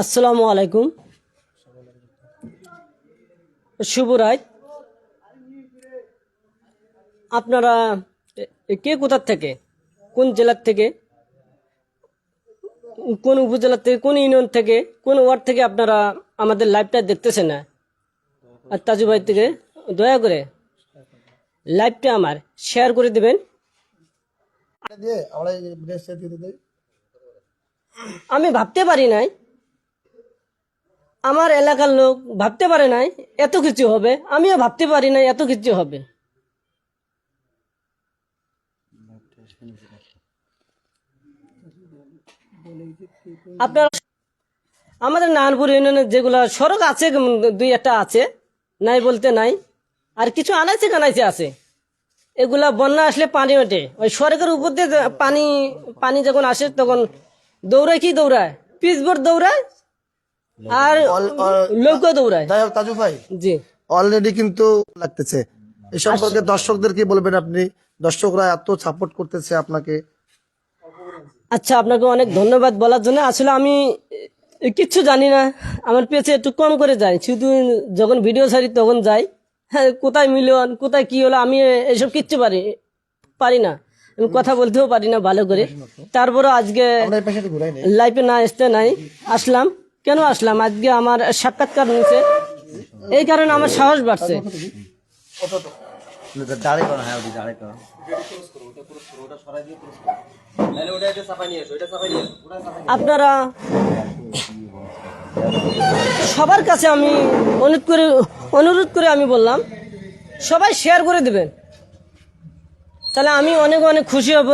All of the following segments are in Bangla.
আসসালামু আলাইকুম, শুভ রাত। আপনারা কে কোথা থেকে, কোন জেলার থেকে, কোন উপজেলা থেকে, কোন ইউনিয়ন থেকে, কোন ওয়ার্ড থেকে আপনারা আমাদের লাইভটা দেখতেছেন না? আর তাজু ভাই থেকে দয়া করে লাইভটা আমার শেয়ার করে দেবেন। আমি ভাবতে পারি নাই, আমার এলাকার লোক ভাবতে পারে নাই এত কিছু হবে, আমিও ভাবতে পারি নাই এত কিছু হবে। আপনারা আমাদের নারায়ণপুর ইউনিয়নের যেগুলা সড়ক আছে, দুই একটা আছে, নাই বলতে নাই, আর কিছু আনাইছে কানাইছে আছে। এগুলা বন্যা আসলে পানি ওঠে, ওই সড়কের উপর দিয়ে পানি পানি যখন আসে তখন দৌড়ায়, কি দৌড়ায়, পিচবোর্ড দৌড়ায় আর লোকও দৌড়ায়। তাজু ভাই, জি, অলরেডি কিন্তু লাগতেছে এই সম্পর্কে দর্শকদের কি বলবেন আপনি? দর্শকরা এত সাপোর্ট করতেছে আপনাকে। আচ্ছা, আপনাকে অনেক ধন্যবাদ বলার জন্য। আসলে আমি কিচ্ছু জানি না, আমার পেছে একটু কম করে যাই, শুধু যখন ভিডিও ছাড়ি তখন যাই। হ্যাঁ, কোথায় মিলন, কোথায় কি হলো, আমি এসব কিচ্ছু পারি না, আমি কথা বলতেও পারি না ভালো করে। তারপরও আজকে লাইফে না আসতে নাই আসলাম। কেন আসলাম? আজকে আমার সাক্ষাৎকার নিয়েছে, এই কারণে আমার সাহস বাড়ছে। আপনারা সবার কাছে আমি অনুরোধ করে আমি বললাম, সবাই শেয়ার করে দেবেন, তাহলে আমি অনেক অনেক খুশি হব,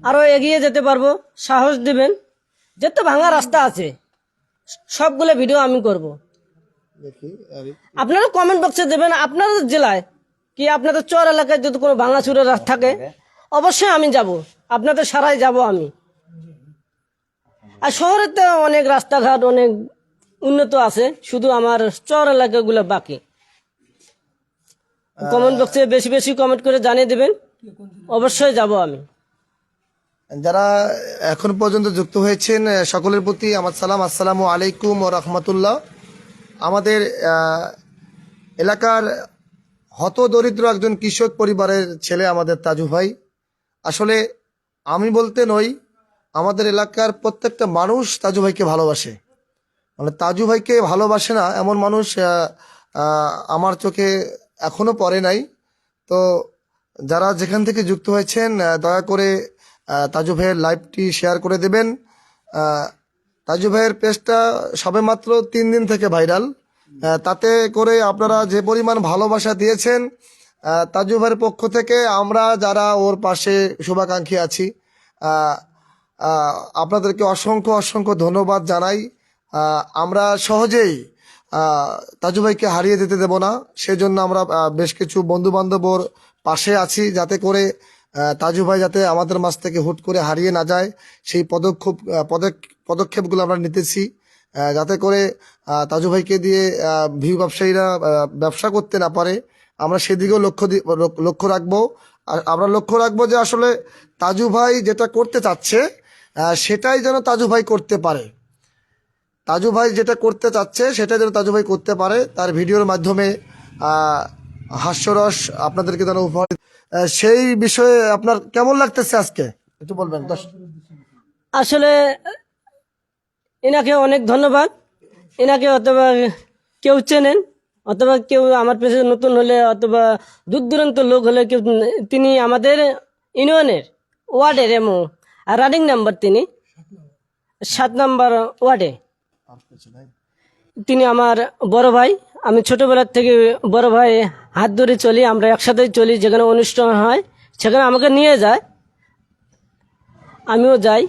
আরো এগিয়ে যেতে পারবো। সাহস দিবেন, যত ভাঙা রাস্তা আছে সবগুলো ভিডিও আমি করব। আপনারা কমেন্ট বক্সে দেবেন আপনাদের জেলায় কি, আপনাদের চর এলাকায় যদি কোনো ভাঙাচুরা রাস্তা থাকে অবশ্যই আমি যাব, আপনাদের সারাই যাব আমি। আর শহরে তো অনেক রাস্তাঘাট অনেক উন্নত আছে, শুধু আমার চর এলাকাগুলো বাকি। কমেন্ট বক্সে বেশি বেশি কমেন্ট করে জানিয়ে দেবেন, অবশ্যই যাব আমি। যারা এখন পর্যন্ত যুক্ত হয়েছেন সকলের প্রতি আমার সালাম, আসসালামু আলাইকুম ও রহমতুল্লাহ। আমাদের এলাকার হতদরিদ্র একজন কৃষক পরিবারের ছেলে আমাদের তাজু ভাই। আসলে আমি বলতে নই, আমাদের এলাকার প্রত্যেকটা মানুষ তাজু ভাইকে ভালোবাসে। মানে তাজু ভাইকে ভালোবাসে না এমন মানুষ আমার চোখে এখনো পড়ে নাই। তো যারা যেখান থেকে যুক্ত হয়েছেন দয়া করে তাজু ভাইয়ের লাইভটি শেয়ার করে দেবেন। তাজু ভাইয়ের পেজটা সবেমাত্র 3 দিন থেকে ভাইরাল, তাতে করে আপনারা যে পরিমাণ ভালোবাসা দিয়েছেন তাজু ভাইয়ের পক্ষ থেকে আমরা যারা ওর পাশে শুভাকাঙ্ক্ষী আছি আপনাদেরকে অসংখ্য অসংখ্য ধন্যবাদ জানাই। আমরা সহজেই তাজু ভাইকে হারিয়ে যেতে দেব না, সেজন্য আমরা বেশ কিছু বন্ধু বান্ধব ওর পাশে আছি, যাতে করে তাজু ভাই যাতে আমাদের মাঝ থেকে হুট করে হারিয়ে না যায়, সেই পদক্ষেপগুলো আমরা নিতেছি, যাতে করে তাজু ভাইকে দিয়ে ভিউ ব্যবসায়ীরা ব্যবসা করতে না পারে। আমরা সেদিকেও লক্ষ্য রাখবো। আর আমরা লক্ষ্য রাখবো যে আসলে তাজু ভাই যেটা করতে চাচ্ছে সেটাই যেন তাজু ভাই করতে পারে। তাজু ভাই যেটা করতে চাচ্ছে সেটা যেন তাজু ভাই করতে পারে, তার ভিডিওর মাধ্যমে হাস্যরস আপনাদেরকে যেন উপহার। সেই বিষয়ে আপনার কেমন লাগতেছে আজকে একটু বলবেন? আসলে এনাকে অনেক ধন্যবাদ। এনাকে অথবা কেউ চেনেন, অথবা কেউ আমার পেছনে নতুন হলে, অথবা দূর দূরান্ত লোক হলে কেউ, তিনি আমাদের ইউনিয়নের ওয়ার্ডের এবং রানিং নাম্বার, তিনি 7 নম্বর ওয়ার্ডে, তিনি আমার বড় ভাই। আমি ছোটবেলার থেকে বড় ভাই হাত ধরে চলি, আমরা একসাথেই চলি, যেখানে অনুষ্ঠান হয় সেখানে আমাকে নিয়ে যায়, আমিও যাই।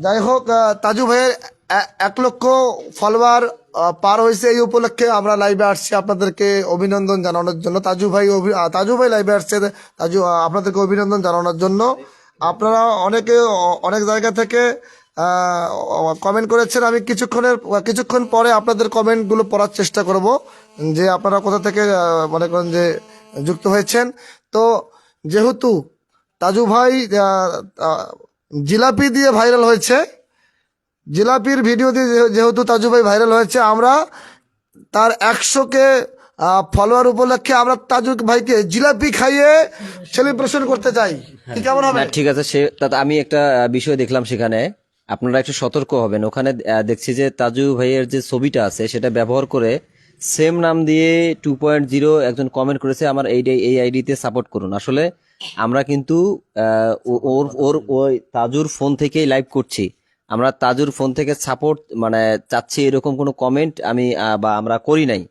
যাই হোক, তাজু ভাইয়ের 1 লক্ষ ফলোয়ার পার হয়েছে, এই উপলক্ষে আমরা লাইভে আসছি আপনাদেরকে অভিনন্দন জানানোর জন্য। তাজু ভাই লাইভে আসছে আপনাদেরকে অভিনন্দন জানানোর জন্য। আপনারা অনেকে অনেক জায়গা থেকে কমেন্ট করেছেন। আমি কিছুক্ষণ পরে আপনাদের কমেন্টগুলো পড়ার চেষ্টা করব, যে আপনারা কোথা থেকে মনে করেন যে যুক্ত হয়েছেন। তো যেহেতু তাজু ভাই জিলাপি দিয়ে ভাইরাল হয়েছে, জিলাপির ভিডিও দিয়ে যেহেতু তাজু ভাই ভাইরাল হয়েছে, আমরা তার 100কে ফলোয়ার উপলক্ষে আমরা তাজু ভাইকে জিলাপি খাইয়ে সেলিব্রেশন করতে চাই। কি কেমন হবে? না, ঠিক আছে। তাতে আমি একটা বিষয় দেখলাম, সেখানে আপনারা একটু সতর্ক হবেন। ওখানে দেখছি যে তাজু ভাইয়ের যে ছবিটা আছে সেটা ব্যবহার করে সেম নাম দিয়ে 2.0 একজন কমেন্ট করেছে, আমার এই আইডিতে সাপোর্ট করুন। আসলে আমরা কিন্তু ওই তাজুর ফোন থেকেই লাইভ করছি। আমরা তাজুর ফোন থেকে সাপোর্ট মানে চাচ্ছি, এরকম কোনো কমেন্ট আমি বা আমরা করি নাই।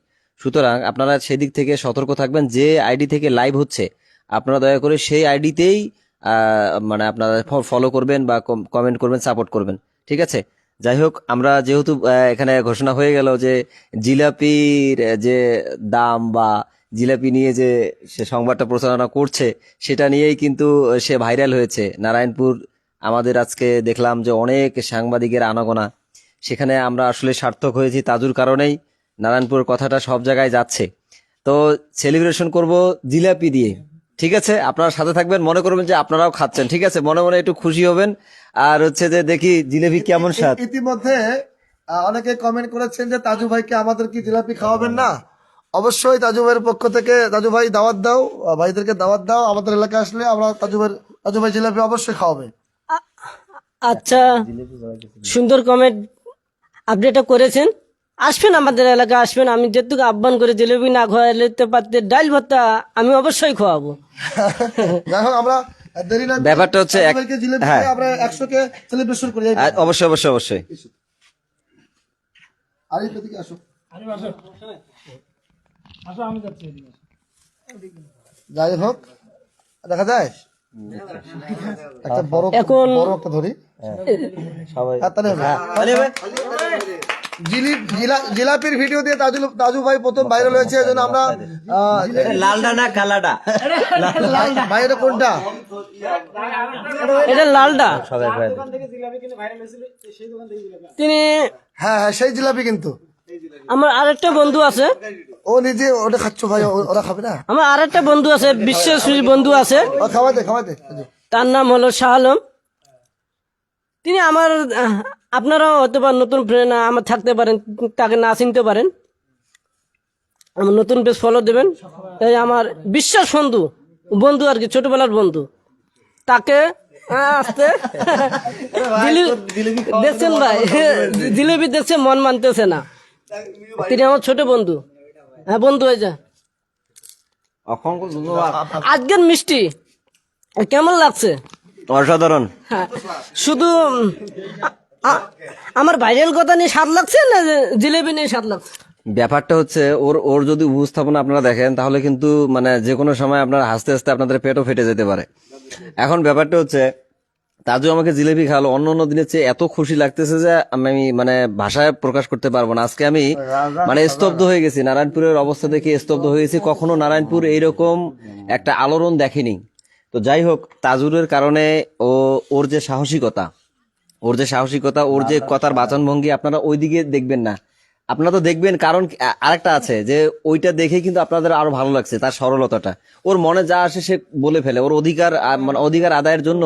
সুতরাং আপনারা সেদিক থেকে সতর্ক থাকবেন। যে আইডি থেকে লাইভ হচ্ছে আপনারা দয়া করে সেই আইডিতেই মানে আপনারা ফলো করবেন বা কমেন্ট করবেন, সাপোর্ট করবেন, ঠিক আছে? যাই হোক, আমরা যেহেতু এখানে ঘোষণা হয়ে গেল যে জিলাপির যে দাম বা জিলাপি নিয়ে যে সে সংবাদটা প্রচারণা করছে, সেটা নিয়েই কিন্তু সে ভাইরাল হয়েছে। নারায়ণপুর আমাদের আজকে দেখলাম যে অনেক সাংবাদিকের আনাগোনা, সেখানে আমরা আসলে সার্থক হয়েছি তাজুর কারণেই। নারায়ণপুর কথাটা সব জায়গায় যাচ্ছে। তো সেলিব্রেশন করব জিলাপি দিয়ে, ঠিক আছে? আপনারা সাথে থাকবেন, মনে করবেন যে আপনারাও খাচ্ছেন, ঠিক আছে? মনে মনে একটু খুশি হবেন। আর হচ্ছে যে দেখি জিলাপি কেমন স্বাদ। ইতিমধ্যে অনেকে কমেন্ট করেছেন যে তাজু ভাইকে আমাদের কি জিলাপি খাওয়াবেন না? অবশ্যই তাজু ভাইয়ের পক্ষ থেকে, তাজু ভাই দাওয়াত দাও, ভাইদেরকে দাওয়াত দাও। আমাদের এলাকায় আসলে আমরা তাজু ভাই জিলাপি অবশ্যই খাওয়াবে। আচ্ছা, সুন্দর কমেন্ট আপনি এটা করেছেন। আসবেন আমাদের এলাকা, আসবেন। আমি যেটুকু আহ্বান করে জিলেবি না খাওয়াইতে পারতে ডাল ভর্তা আমি অবশ্যই খাওয়াবো। যাই হোক, আমরা দেরি না, ব্যাপারটা হচ্ছে তাজু ভাইকে জিলাপি খাইয়ে আমরা 100কে সেলিব্রেশন করি। অবশ্যই অবশ্যই অবশ্যই। আরিফ এদিকে আসো। যাই হোক, দেখা যায় একটা বড় এখন- বড় একটা ধরি। সবাই হ্যাঁ, তাহলে হবে। জিলাপির ভিডিও দিয়ে তাজু ভাই প্রথম ভাইরাল হয়েছে, এজন্য আমরা লালডা না কালাডা? ভাইয়ের কোনটা? এটা লালডা। সবাই ভাই তিনি হ্যাঁ হ্যাঁ, সেই জিলাপি কিন্তু। আমার আরেকটা বন্ধু আছে, ও নিজে ওটা খাচ্ছ ভাই, ওরা খাবে না? আমার আরেকটা বন্ধু আছে, বিশ্বশ্রী বন্ধু আছে, ও খাওয়াতে। তার নাম হলো শাহ আলম। তিনি আমার আপনারাও হয়তো বা নতুন ফ্রেন্ড আমার থাকতে পারেন, তাকে না চিনতে পারেন। আমার নতুন পেজ ফলো দেবেন। এই আমার বিশ্বাস বন্ধু আর কি, ছোটবেলার বন্ধু। তাকে আসতে দেখছেন ভাই, জিলেবি দেখছে মন মানতেছে না। তিনি আমার ছোট বন্ধু। হ্যাঁ বন্ধু, হয়ে যা। অসংখ্য ধন্যবাদ। আজকের মিষ্টি কেমন লাগছে? অসাধারণ। হ্যাঁ, শুধু আমার ভাইরাল কথা নিয়ে স্বাদ লাগছে না জিলেবি নিয়ে স্বাদ লাগছে? ব্যাপারটা হচ্ছে ওর যদি উপস্থাপনা আপনারা দেখেন তাহলে কিন্তু মানে যে কোনো সময় আপনারা হাসতে হাসতে আপনাদের পেটও ফেটে যেতে পারে। এখন ব্যাপারটা হচ্ছে তাজু আমাকে জিলেবি খাওয়ালো, অন্য অন্য দিনের চেয়ে এত খুশি লাগতেছে যে আমি মানে ভাষায় প্রকাশ করতে পারবো না। আজকে আমি মানে স্তব্ধ হয়ে গেছি, নারায়ণপুরের অবস্থা দেখে স্তব্ধ হয়ে গেছি। কখনো নারায়ণপুর এইরকম একটা আলোড়ন দেখেনি। তো যাই হোক, তাজুরের কারণে ওর যে সাহসিকতা, ওর যে কথার বাচনভঙ্গি, আপনারা ওইদিকে দেখবেন না, আপনারা তো দেখবেন। কারণ আরেকটা আছে যে ওইটা দেখে কিন্তু আপনাদের আরো ভালো লাগছে, তার সরলতাটা। ওর মনে যা আসে সে বলে ফেলে, ওর অধিকার মানে অধিকার আদায়ের জন্য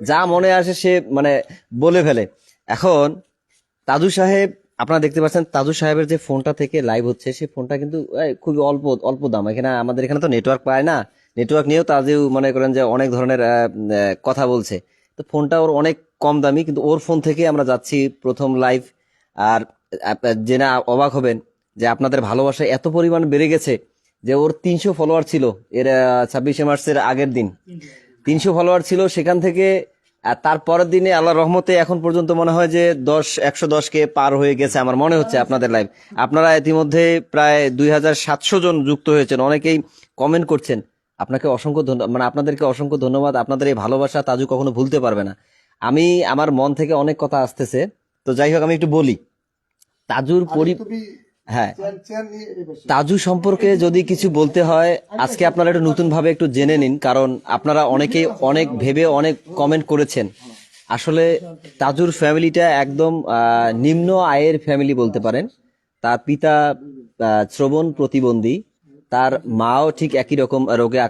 যা মনে আসে সে মানে বলে ফেলে। এখন তাজু সাহেব, আপনারা দেখতে পাচ্ছেন তাজু সাহেবের যে ফোনটা থেকে লাইভ হচ্ছে, সেই ফোনটা কিন্তু খুবই অল্প দাম। এখানে আমাদের এখানে তো নেটওয়ার্ক পায় না, নেটওয়ার্ক নিয়েও তাজু মনে করেন যে অনেক ধরনের কথা বলছে। তো ফোনটা ওর অনেক কম দামি, কিন্তু ওর ফোন থেকে আমরা যাচ্ছি প্রথম লাইভ। আর জেনে অবাক হবেন যে আপনাদের ভালোবাসা এত পরিমাণ বেড়ে গেছে যে ওর 300 ফলোয়ার ছিল এর 26শে মার্চের আগের দিন 300 ফলোয়ার ছিল। সেখান থেকে তার পরের দিনে আল্লাহর রহমতে এখন পর্যন্ত মনে হয় যে 110কে পার হয়ে গেছে আমার মনে হচ্ছে আপনাদের লাইভ। আপনারা ইতিমধ্যে প্রায় 2700 জন যুক্ত হয়েছেন, অনেকেই কমেন্ট করছেন। আপনাকে অসংখ্য মানে আপনাদেরকে অসংখ্য ধন্যবাদ। আপনাদের এই ভালোবাসা তাজু কখনো ভুলতে পারবে না। আমি আমার মন থেকে অনেক কথা আসতেছে, তো যাই হোক আমি একটু বলি। তাজুর হ্যাঁ, তাজু সম্পর্কে যদি কিছু বলতে হয়, আজকে আপনারা একটু নতুন ভাবে একটু জেনে নিন। কারণ আপনারা অনেকেই অনেক ভেবে অনেক কমেন্ট করেছেন। আসলে তাজুর ফ্যামিলিটা একদম নিম্ন আয়ের ফ্যামিলি বলতে পারেন। তার পিতা শ্রবণ প্রতিবন্ধী, তার মাও ঠিক একই রকম রোগে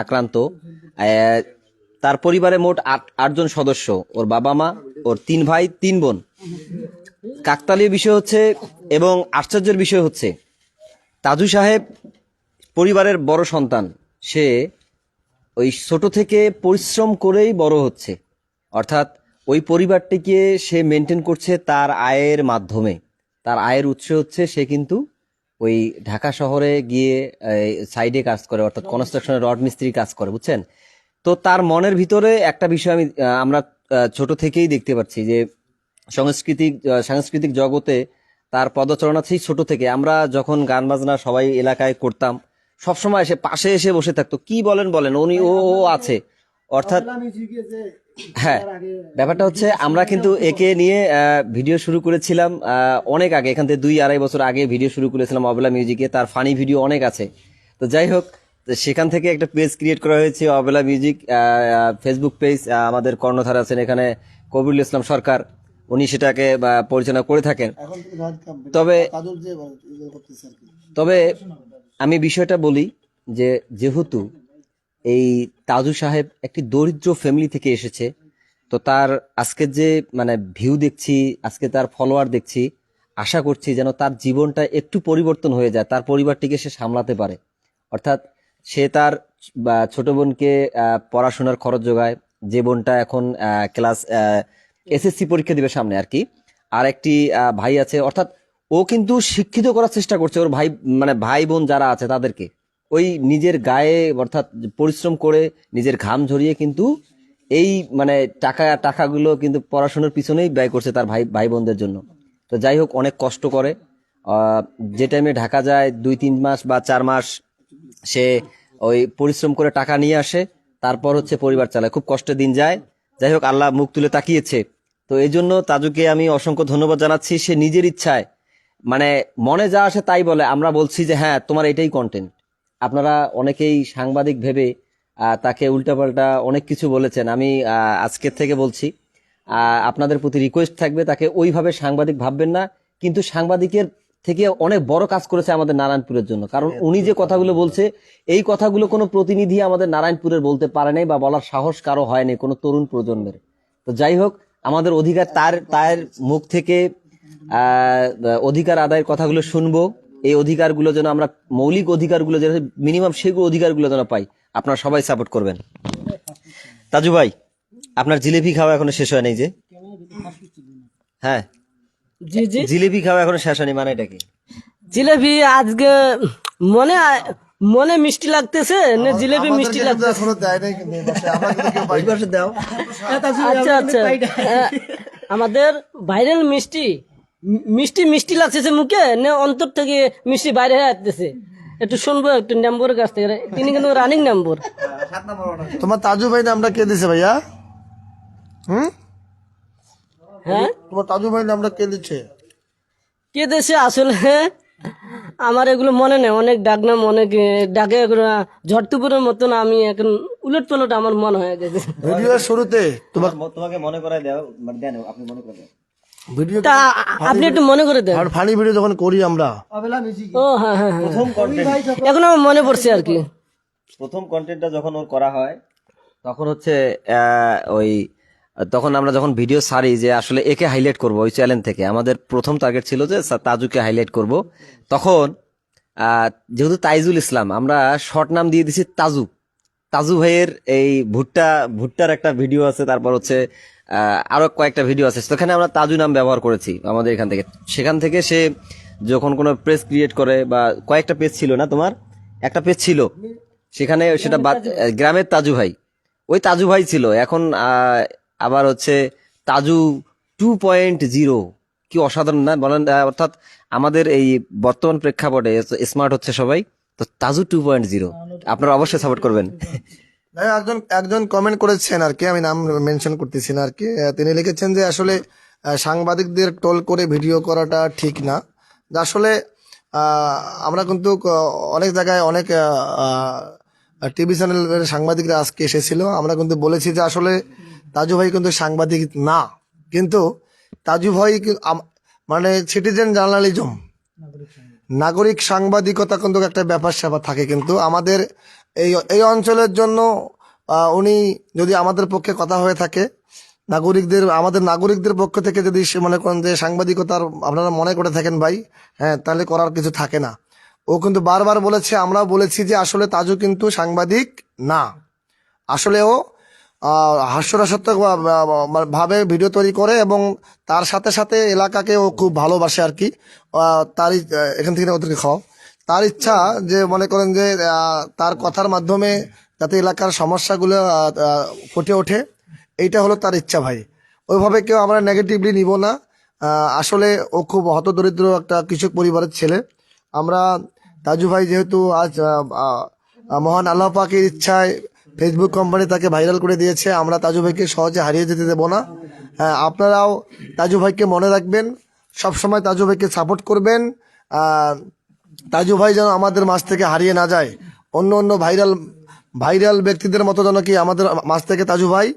আক্রান্ত। তার পরিবারে মোট আটজন সদস্য, ওর বাবা মা, ওর 3 ভাই 3 বোন। কাকতালীয় বিষয় হচ্ছে এবং আশ্চর্যের বিষয় হচ্ছে তাজু সাহেব পরিবারের বড় সন্তান। সে ওই ছোট থেকে পরিশ্রম করেই বড় হচ্ছে, অর্থাৎ ওই পরিবারটিকে সে মেনটেন করছে তার আয়ের মাধ্যমে। তার আয়ের উৎস হচ্ছে সে কিন্তু ওই ঢাকা শহরে গিয়ে সাইডে কাজ করে, অর্থাৎ কনস্ট্রাকশনের রড মিস্ত্রি কাজ করে, বুঝছেন। তো তার মনের ভিতরে একটা বিষয় আমরা ছোট থেকেই দেখতে পাচ্ছি যে সাংস্কৃতিক জগতে তার পদচারণা সেই ছোট থেকে। আমরা যখন গান বাজনা সবাই এলাকায় করতাম, সবসময় এসে পাশে এসে বসে থাকতো, কি বলেন বলেন উনি ও ও আছে। অর্থাৎ হ্যাঁ, ব্যাপারটা হচ্ছে আমরা কিন্তু একে নিয়ে ভিডিও শুরু করেছিলাম অনেক আগে, এখান থেকে 2-2.5 বছর আগে ভিডিও শুরু করেছিলাম অবেলা মিউজিকে। তার ফানি ভিডিও অনেক আছে। তো যাই হোক, তো সেখান থেকে একটা পেজ ক্রিয়েট করা হয়েছে অবেলা মিউজিক ফেসবুক পেজ। আমাদের কর্ণধার আছেন এখানে কবিরুল ইসলাম সরকার, উনি সেটাকে পরিচালনা করে থাকেন। তবে তবে আমি বিষয়টা বলি যে যেহেতু এই তাজু সাহেব একটি দরিদ্র ফ্যামিলি থেকে এসেছে, তো তার আজকের যে ভিউ দেখছি, আজকে তার ফলোয়ার দেখছি, আশা করছি যেন তার জীবনটা একটু পরিবর্তন হয়ে যায়, তার পরিবারটিকে সে সামলাতে পারে। অর্থাৎ সে তার ছোট বোনকে পড়াশোনার খরচ যোগায়, যে বোনটা এখন ক্লাস এসএসসি পরীক্ষা দিবে সামনে আর কি। আর একটি ভাই আছে, অর্থাৎ ও কিন্তু শিক্ষিত করার চেষ্টা করছে ওর ভাই বোন যারা আছে তাদেরকে। ওই নিজের গায়ে অর্থাৎ পরিশ্রম করে নিজের ঘাম ঝরিয়ে কিন্তু এই টাকাগুলো কিন্তু পড়াশোনার পিছনেই ব্যয় করছে তার ভাই বোনদের জন্য। তো যাই হোক, অনেক কষ্ট করে। যে টাইমে ঢাকা যায় 2-3 মাস বা 4 মাস সে ওই পরিশ্রম করে টাকা নিয়ে আসে, তারপর হচ্ছে পরিবার চালায়। খুব কষ্টের দিন যায়। যাই হোক, আল্লাহ মুখ তুলে তাকিয়েছে। তো এই জন্য তাজুকে আমি অসংখ্য ধন্যবাদ জানাচ্ছি। সে নিজের ইচ্ছায় মনে যা আসে তাই বলে। আমরা বলছি যে হ্যাঁ, তোমার এটাই কন্টেন্ট। আপনারা অনেকেই সাংবাদিক ভেবে তাকে উল্টাপাল্টা অনেক কিছু বলেছেন। আমি আজকের থেকে বলছি, আপনাদের প্রতি রিকোয়েস্ট থাকবে, তাকে ওইভাবে সাংবাদিক ভাববেন না। কিন্তু সাংবাদিকের থেকে অনেক বড় কাজ করেছে আমাদের নারায়ণপুরের জন্য। কারণ উনি যে কথাগুলো বলছে, এই কথাগুলো কোনো প্রতিনিধি আমাদের নারায়ণপুরের বলতে পারে নাই বা বলার সাহস কারো হয়নি, কোনো তরুণ প্রজন্মের। তো যাই হোক, আমাদের অধিকার তার মুখ থেকে অধিকার আদায়ের কথাগুলো শুনবো। এই অধিকারগুলো যেন আমরা, মৌলিক অধিকারগুলো যেন মিনিমাম, সেগুলো অধিকারগুলো যেন পাই। আপনারা সবাই সাপোর্ট করবেন। তাজু ভাই, আপনার জিলিপি খাওয়া এখনো শেষ হয় নাই যে? হ্যাঁ, জি জি, জিলিপি খাওয়া এখনো শেষ হয়নি, মানে এটা কি? জিলেবি আজকে মনে মনে মিষ্টি লাগতেছে না, জিলেবি মিষ্টি লাগতেছে। এখনো দেয় নাই, কিন্তু আমরা কিন্তু কেউ পাই না। দাও। আচ্ছা আচ্ছা, আমাদের ভাইরাল মিষ্টি মিষ্টি মিষ্টি লাগতেছে মুখে, না অন্তর থেকে মিষ্টি বাইরে হয়ে আসতেছে। একটু শুনবো একটু নম্বরের কাছ থেকে, তিনি কিন্তু রানিং নম্বর। তোমার তাজু ভাই নামটা কে দিছে ভাইয়া? হ্যাঁ, তোমার তাজু ভাই নামটা কে দিচ্ছে? কে দেশে আসলে আমার এগুলো মনে নেই। অনেক ডাক নাম, অনেক ডাকে ঝড়তুপুরের মতন আমি এখন উলট পালট আমার মনে হয়ে গেছে। ভিডিওর শুরুতে তোমাকে মনে করাই দাও, দেন আপনি মনে করে দেন। ভিডিও তা আপনি একটু মনে করে দেন। আর ফানি ভিডিও যখন করি আমরা, ও হ্যাঁ হ্যাঁ হ্যাঁ, প্রথম কন্টেন্ট, এখন আমার মনে পড়ছে আর কি। প্রথম কন্টেন্টটা যখন ওর করা হয়, তখন হচ্ছে তখন আমরা যখন ভিডিও ছাড়ি যে আসলে একে হাইলাইট করব, ওই চ্যানেল থেকে আমাদের প্রথম টার্গেট ছিল যে তাজুকে হাইলাইট করব। তখন যেহেতু তাইজুল ইসলাম, আমরা শর্ট নাম দিয়ে দিছি তাজু। তাজু ভাইয়ের এই ভুট্টার একটা ভিডিও আছে, তারপর হচ্ছে আরো কয়েকটা ভিডিও আছে, সেখানে আমরা তাজু নাম ব্যবহার করেছি আমাদের এখান থেকে। সেখান থেকে সে যখন কোনো পেজ ক্রিয়েট করে, বা কয়েকটা পেজ ছিল না, তোমার একটা পেজ ছিল সেখানে, সেটা গ্রামের তাজু ভাই, ওই তাজু ভাই ছিল। এখন আবার হচ্ছে তাজু 2.0, কি অসাধারণ না বলেন? অর্থাৎ আমাদের এই বর্তমান প্রেক্ষাপটে স্মার্ট হচ্ছে সবাই, তো তাজু 2.0 আপনারা অবশ্যই সাপোর্ট করবেন। একজন কমেন্ট করেছেন আর কি, আমি নাম মেনশন করতেছি না আর কি। তিনি লিখেছেন যে আসলে সাংবাদিকদের টোল করে ভিডিও করাটা ঠিক না। আসলে আমরা কিন্তু অনেক জায়গায় অনেক টিভি চ্যানেলের সাংবাদিকরা আজকে এসেছিল, আমরা কিন্তু বলেছি যে আসলে তাজু ভাই কিন্তু সাংবাদিক না, কিন্তু তাজু ভাই মানে সিটিজেন জার্নালিজম, নাগরিক সাংবাদিকতা কিন্তু একটা ব্যাপার স্যাপার থাকে। কিন্তু আমাদের এই এই অঞ্চলের জন্য উনি যদি আমাদের পক্ষে কথা হয়ে থাকে, আমাদের নাগরিকদের পক্ষ থেকে যদি সে মনে করেন যে সাংবাদিকতার আপনারা মনে করে থাকেন ভাই, হ্যাঁ, তাহলে করার কিছু থাকে না। ও কিন্তু বারবার বলেছে, আমরাও বলেছি যে আসলে তাজু কিন্তু সাংবাদিক না, আসলে ও হাস্যরসাত্মক ভাবে ভিডিও তৈরি করে এবং তার সাথে সাথে এলাকাকে ও খুব ভালোবাসে আর কি। তারই এখান থেকে ওদেরকে খাওয়া, তার ইচ্ছা যে মনে করেন যে তার কথার মাধ্যমে যাতে এলাকার সমস্যাগুলো ফুটে ওঠে, এইটা হলো তার ইচ্ছা ভাই। ওইভাবে কেউ আমরা নেগেটিভলি নিব না। আসলে ও খুব হতদরিদ্র একটা কৃষক পরিবারের ছেলে। আমরা তাজু ভাই যেহেতু আজ মহান আল্লাহ পাকের ইচ্ছায় ফেসবুক কোম্পানি তাকে ভাইরাল করে দিয়েছে, আমরা তাজু ভাইকে সহজে হারিয়ে যেতে দেব না। আপনারাও তাজু ভাইকে মনে রাখবেন, সবসময় তাজু ভাইকে সাপোর্ট করবেন। তাজু ভাই যেন আমাদের মাঝ থেকে হারিয়ে না যায়, অন্য অন্য ভাইরাল ব্যক্তিদের মতো যেন কি আমাদের মাঝ থেকে তাজু ভাই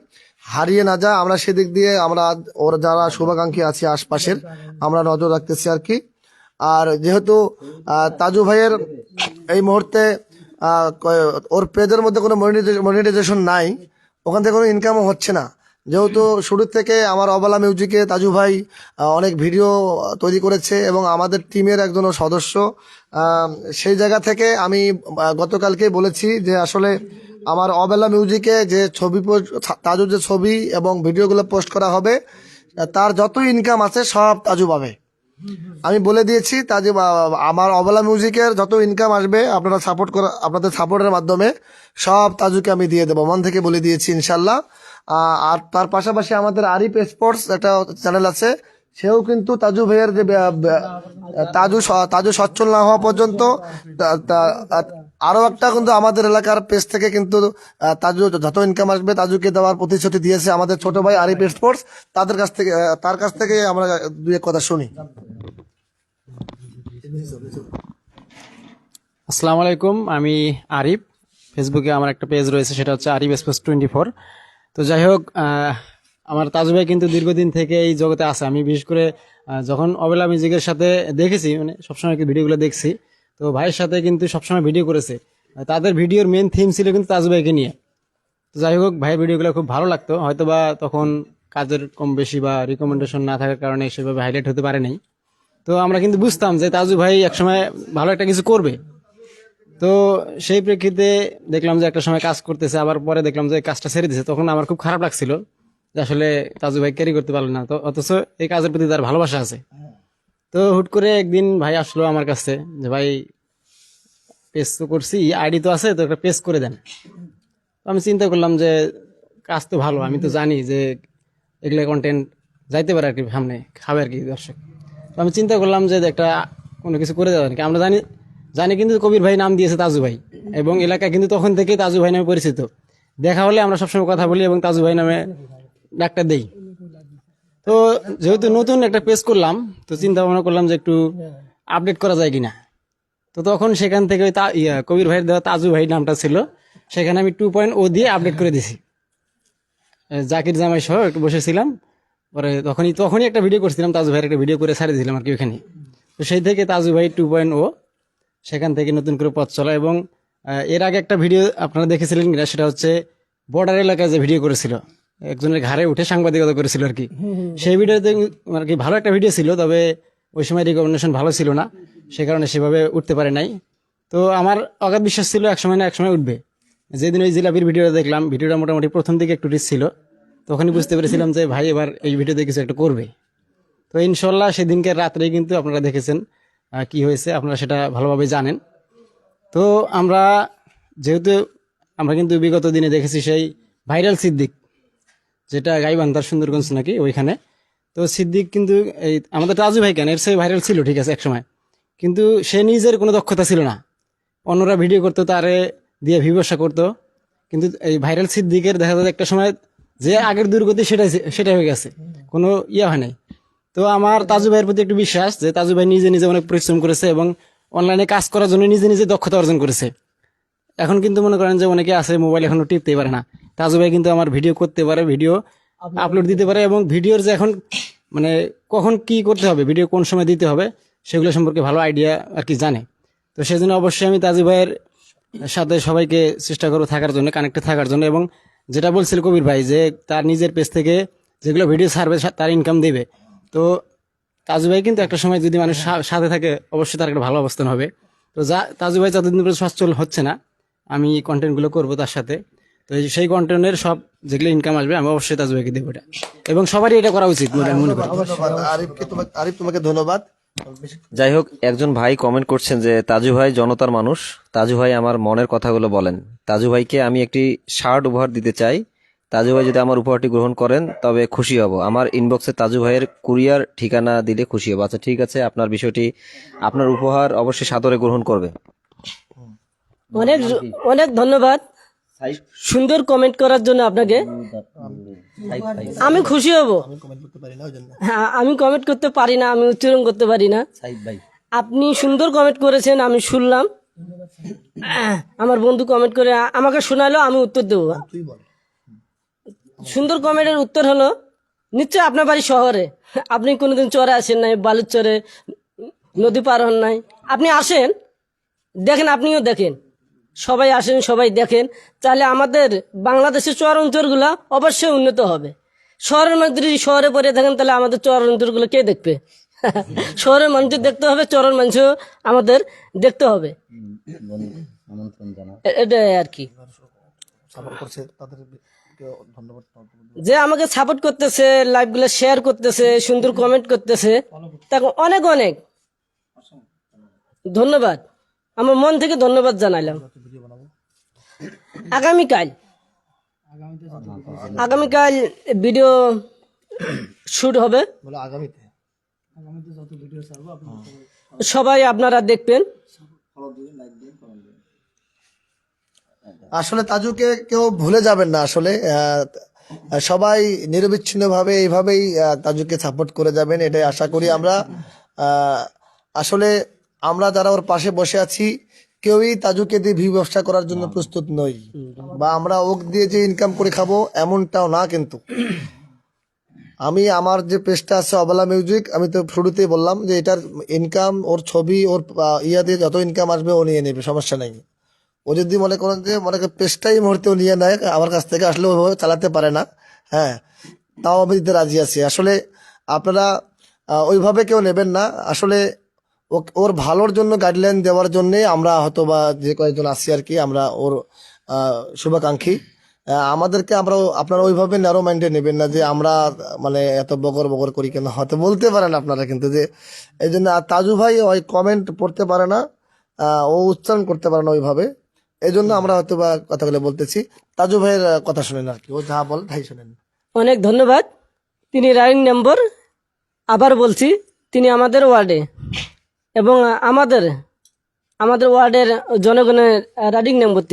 হারিয়ে না যায়। আমরা সেদিক দিয়ে আমরা ওর যারা শুভাকাঙ্ক্ষী আছি আশপাশের, আমরা নজর রাখতেছি আর কি। আর যেহেতু তাজু ভাইয়ের এই মুহূর্তে ওর পেজের মধ্যে কোনো মনিটাইজেশন নাই, ওখান থেকে কোনো ইনকামও হচ্ছে না। যেহেতু শুরু থেকে আমার অবলা মিউজিকে তাজু ভাই অনেক ভিডিও তৈরি করেছে এবং আমাদের টিমের একজন সদস্য, সেই জায়গা থেকে আমি গতকালকে বলেছি যে আসলে আমার অবেলা মিউজিকে যে ছবি তাজুর যে ছবি এবং ভিডিওগুলো পোস্ট করা হবে, তার যত ইনকাম আছে সব তাজু পাবে। আমি বলে দিয়েছি তাজু, আমার অবলা মিউজিকের যত ইনকাম আসবে আপনারা আপনাদের সাপোর্টের মাধ্যমে সব তাজুকে আমি দিয়ে দেবো, মন থেকে বলে দিয়েছি ইনশাল্লাহ। আর তার পাশাপাশি আমাদের আরিফ স্পোর্টস একটা চ্যানেল আছে, সেও কিন্তু তাজু ভাইয়ের যে তাজু সচ্ছল না হওয়া পর্যন্ত আরো একটা কিন্তু আমাদের এলাকার পেজ থেকে কিন্তু তাজু যত ইনকাম আসবে তাজুকে দেওয়ার প্রতিশ্রুতি দিয়েছে আমাদের ছোট ভাই আরিফ স্পোর্টস। তার কাছ থেকে আমরা দুই এক কথা শুনি। আসসালামু আলাইকুম, আমি আরিফ। ফেসবুকে আমার একটা পেজ রয়েছে, সেটা হচ্ছে আরিফ স্পোর্টস 24। তো যাই হোক, আমার তাজু ভাই কিন্তু দীর্ঘদিন থেকে এই জগতে আছে। আমি বিশেষ করে যখন অবেলা মিউজিকের সাথে দেখেছি, মানে সবসময় ভিডিওগুলো দেখছি, তো ভাইয়ের সাথে কিন্তু সবসময় ভিডিও করেছে। তাদের ভিডিওর মেন থিম ছিল কিন্তু তাজু ভাইকে নিয়ে। তো যাই হোক, ভাইয়ের ভিডিওগুলো খুব ভালো লাগতো। হয়তোবা তখন কাজের কম বেশি বা রিকমেন্ডেশন না থাকার কারণে সেভাবে হাইলাইট হতে পারে নাই। তো আমরা কিন্তু বুঝতাম যে তাজু ভাই একসময় ভালো একটা কিছু করবে। তো সেই প্রেক্ষিতে দেখলাম যে একটা সময় কাজ করতেছে, আবার পরে দেখলাম যে কাজটা ছেড়ে দিছে। তখন আমার খুব খারাপ লাগছিল যে আসলে তাজু ভাই ক্যারি করতে পারলো না, তো অথচ এই কাজের প্রতি তার ভালোবাসা আছে। তো হুট করে একদিন ভাই আসলো আমার কাছে যে ভাই, পেজ তো করছি, আইডি তো আছে, তো একটা পেজ করে দেন। তো আমি চিন্তা করলাম যে কাজ তো ভালো, আমি তো জানি যে এগুলো কন্টেন্ট যাইতে পারে আর কি, সামনে খাবে আর কি দর্শক। তো আমি চিন্তা করলাম যে একটা কোনো কিছু করে দেওয়া আর কি। আমরা জানি কিন্তু কবির ভাই নাম দিয়েছে তাজু ভাই, এবং এলাকা কিন্তু তখন থেকে তাজু ভাই নামে পরিচিত। দেখা হলে আমরা সবসময় কথা বলি এবং তাজু ভাই নামে ডাক্তার দেই। তো যেহেতু নতুন একটা পেজ করলাম, তো চিন্তা ভাবনা করলাম যে একটু আপডেট করা যায় কিনা। তো তখন সেখান থেকে ওই কবির ভাইয়ের দেওয়া তাজু ভাই নামটা ছিল, সেখানে আমি 2.0 দিয়ে আপডেট করে দিছি। জাকির জামাই সহ একটু বসেছিলাম, পরে তখনই একটা ভিডিও করছিলাম, তাজু ভাইয়ের একটা ভিডিও করে ছাড়ে দিয়েছিলাম আর কি ওখানে। তো সেই থেকে তাজু ভাই 2.0, সেখান থেকে নতুন করে পথ চলা। এবং এর আগে একটা ভিডিও আপনারা দেখেছিলেন কিনা, সেটা হচ্ছে বর্ডার এলাকায় যে ভিডিও করেছিল, একজনের ঘাড়ে উঠে সাংবাদিকতা করেছিল আর কি। সেই ভিডিওতে আর কি ভালো একটা ভিডিও ছিল, তবে ওই সময় রিকমেন্ডেশন ভালো ছিল না, সে কারণে সেভাবে উঠতে পারে নাই। তো আমার অগাধ বিশ্বাস ছিল একসময় না একসময় উঠবে। যেদিন ওই জিলাপির ভিডিওটা দেখলাম, ভিডিওটা মোটামুটি প্রথম দিকে একটু রিচ ছিল, তখনই বুঝতে পেরেছিলাম যে ভাই এবার এই ভিডিওতে কিছু একটা করবে। তো ইনশাল্লাহ সেদিনকে রাত্রেই কিন্তু আপনারা দেখেছেন কি হয়েছে, আপনারা সেটা ভালোভাবে জানেন। তো আমরা কিন্তু বিগত দিনে দেখেছি সেই ভাইরাল সিদ্দিক, যেটা গাইবান্ধার সুন্দরগঞ্জ নাকি ওইখানে। তো সিদ্দিক কিন্তু এই আমাদের তাজু ভাই কেন এর সে ভাইরাল ছিল ঠিক আছে একসময়, কিন্তু সে নিজের কোনো দক্ষতা ছিল না। অন্যরা ভিডিও করতো, তারে দিয়ে ভিউয়ার্সা করতো, কিন্তু এই ভাইরাল সিদ্দিকের দেখা যায় একটা সময় যে আগের দুর্গতি সেটাই হয়ে গেছে, কোনো হয় নাই। তো আমার তাজু ভাইয়ের প্রতি একটু বিশ্বাস যে তাজু ভাই নিজে নিজে অনেক পরিশ্রম করেছে এবং অনলাইনে কাজ করার জন্য নিজে নিজে দক্ষতা অর্জন করেছে। এখন কিন্তু মনে করেন যে অনেকে আছে মোবাইল এখনো টিপতেই পারে না, তাজু ভাই কিন্তু আমার ভিডিও করতে পারে, ভিডিও আপলোড দিতে পারে, এবং ভিডিওর যে এখন মানে কখন কি করতে হবে, ভিডিও কোন সময় দিতে হবে, সেগুলো সম্পর্কে ভালো আইডিয়া আর কি জানে। তো সেজন্য অবশ্যই আমি তাজু ভাইয়ের সাথে সবাইকে চেষ্টা করবো থাকার জন্য, কানেক্টে থাকার জন্য। এবং যেটা বলছিল কবির ভাই যে তার নিজের পেজ থেকে যেগুলো ভিডিও ছাড়বে তার ইনকাম দেবে, তো তাজু ভাই কিন্তু একটা সময় যদি মানুষ সাথে থাকে অবশ্যই তার একটা ভালো অবস্থান হবে। তো তাজু ভাই যতদিন পর্যন্ত সচ্ছল হচ্ছে না, আমি কন্টেন্টগুলো করবো তার সাথে। তো সেই কন্টেন্টের সব যেগুলো ইনকাম আসবে আমি অবশ্যই তাজু ভাইকে দেবো এটা, এবং সবারই এটা করা উচিত বলে আমি মনে করি। ধন্যবাদ আরিফ, তোমাকে ধন্যবাদ। যাই হোক, একজন ভাই কমেন্ট করছেন যে তাজু ভাই জনতার মানুষ, তাজু ভাই আমার মনের কথাগুলো বলেন। তাজু ভাইকে আমি একটি শার্ট উপহার দিতে চাই, তাজু ভাই যদি আমার উপহারটি গ্রহণ করেন তবে খুশি হব। আমার ইনবক্সে তাজু ভাইয়ের কুরিয়ার ঠিকানা দিলে খুশি হব। আচ্ছা ঠিক আছে, আপনার বিষয়টি, আপনার উপহার অবশ্যই সাদরে গ্রহণ করবে। অনেক অনেক ধন্যবাদ সুন্দর কমেন্ট করার জন্য আপনাকে। আমি খুশি হব। হ্যাঁ, আমি কমেন্ট করতে পারি না, আমি উচ্চারণ করতে পারি না। আপনি সুন্দর কমেন্ট করেছেন, আমি শুনলাম। আমার বন্ধু কমেন্ট করে আমাকে শোনালো, আমি উত্তর দেবো। সুন্দর কমেন্টের উত্তর হলো, নিশ্চয় আপনার বাড়ি শহরে, আপনি কোনোদিন চরে আসেন নাই, বালুর চরে নদী পার হন নাই। আপনি আসেন, দেখেন, আপনিও দেখেন, সবাই আসেন, সবাই দেখেন, তাহলে আমাদের বাংলাদেশের চর অঞ্চলগুলো অবশ্যই উন্নত হবে। শহরের মধ্যে যদি শহরে পড়ে থাকেন তাহলে আমাদের চর অঞ্চলগুলো কে দেখবে? শহরের মানুষের দেখতে হবে, চরের মানুষও আমাদের দেখতে হবে। এটাই আর কি। যে আমাকে সাপোর্ট করতেছে, লাইভগুলো শেয়ার করতেছে, সুন্দর কমেন্ট করতেছে, তাকে অনেক অনেক ধন্যবাদ। আমার মন থেকে ধন্যবাদ জানাইলাম। আগামীকাল ভিডিও শুট হবে, সবাই আপনারা দেখবেন। আসলে তাজুকে কেউ ভুলে যাবেন না। আসলে সবাই নিরবিচ্ছিন্নভাবে এইভাবেই তাজুকে সাপোর্ট করে যাবেন, এটাই আশা করি আমরা। আসলে আমরা যারা ওর পাশে বসে আছি কেউই তাজুকে দিয়ে ভিউ ব্যবসা করার জন্য প্রস্তুত নই, বা আমরা ওক দিয়ে যে ইনকাম করে খাবো এমনটাও না। কিন্তু আমি আমার যে পেজটা আছে অবলা মিউজিক, আমি তো শুরুতেই বললাম যে এটার ইনকাম, ওর ছবি, ওর ইয়া দিয়ে যত ইনকাম আসবে ও নিয়ে নেবে, সমস্যা নেই। ও যদি মনে করেন যে মনে করেন পেজটাই মুহূর্তে নিয়ে নেয় আমার কাছ থেকে, আসলে ওইভাবে চালাতে পারে না, হ্যাঁ, তাও আমি দিতে রাজি আছি। আসলে আপনারা ওইভাবে কেউ নেবেন না। আসলে ওর ভালোর জন্য গাইডলাইন দেওয়ার জন্যে আমরা হয়তো বা যে কয়েকজন আছি আর কি, আমরা ওর শুভাকাঙ্ক্ষী। আমাদেরকে আপনারা ওইভাবে ন্যারো মাইন্ডে নেবেন না যে আমরা মানে এত বগর বগর করি কেন, হয়তো বলতে পারেন আপনারা, কিন্তু যে এই জন্য তাজু ভাই ওই কমেন্ট পড়তে পারে না, ও উচ্চারণ করতে পারে না ওইভাবে, এই জন্য আমরা হয়তো বা কথাগুলো বলতেছি। তাজু ভাইয়ের কথা শুনেন আর কি, ও যা বল তাই শুনেন। অনেক ধন্যবাদ। তিনি রানিং নম্বর, আবার বলছি, তিনি আমাদের ওয়ার্ডে এবং আমাদের ওয়ার্ডের জনগণের রানিং নম্বর।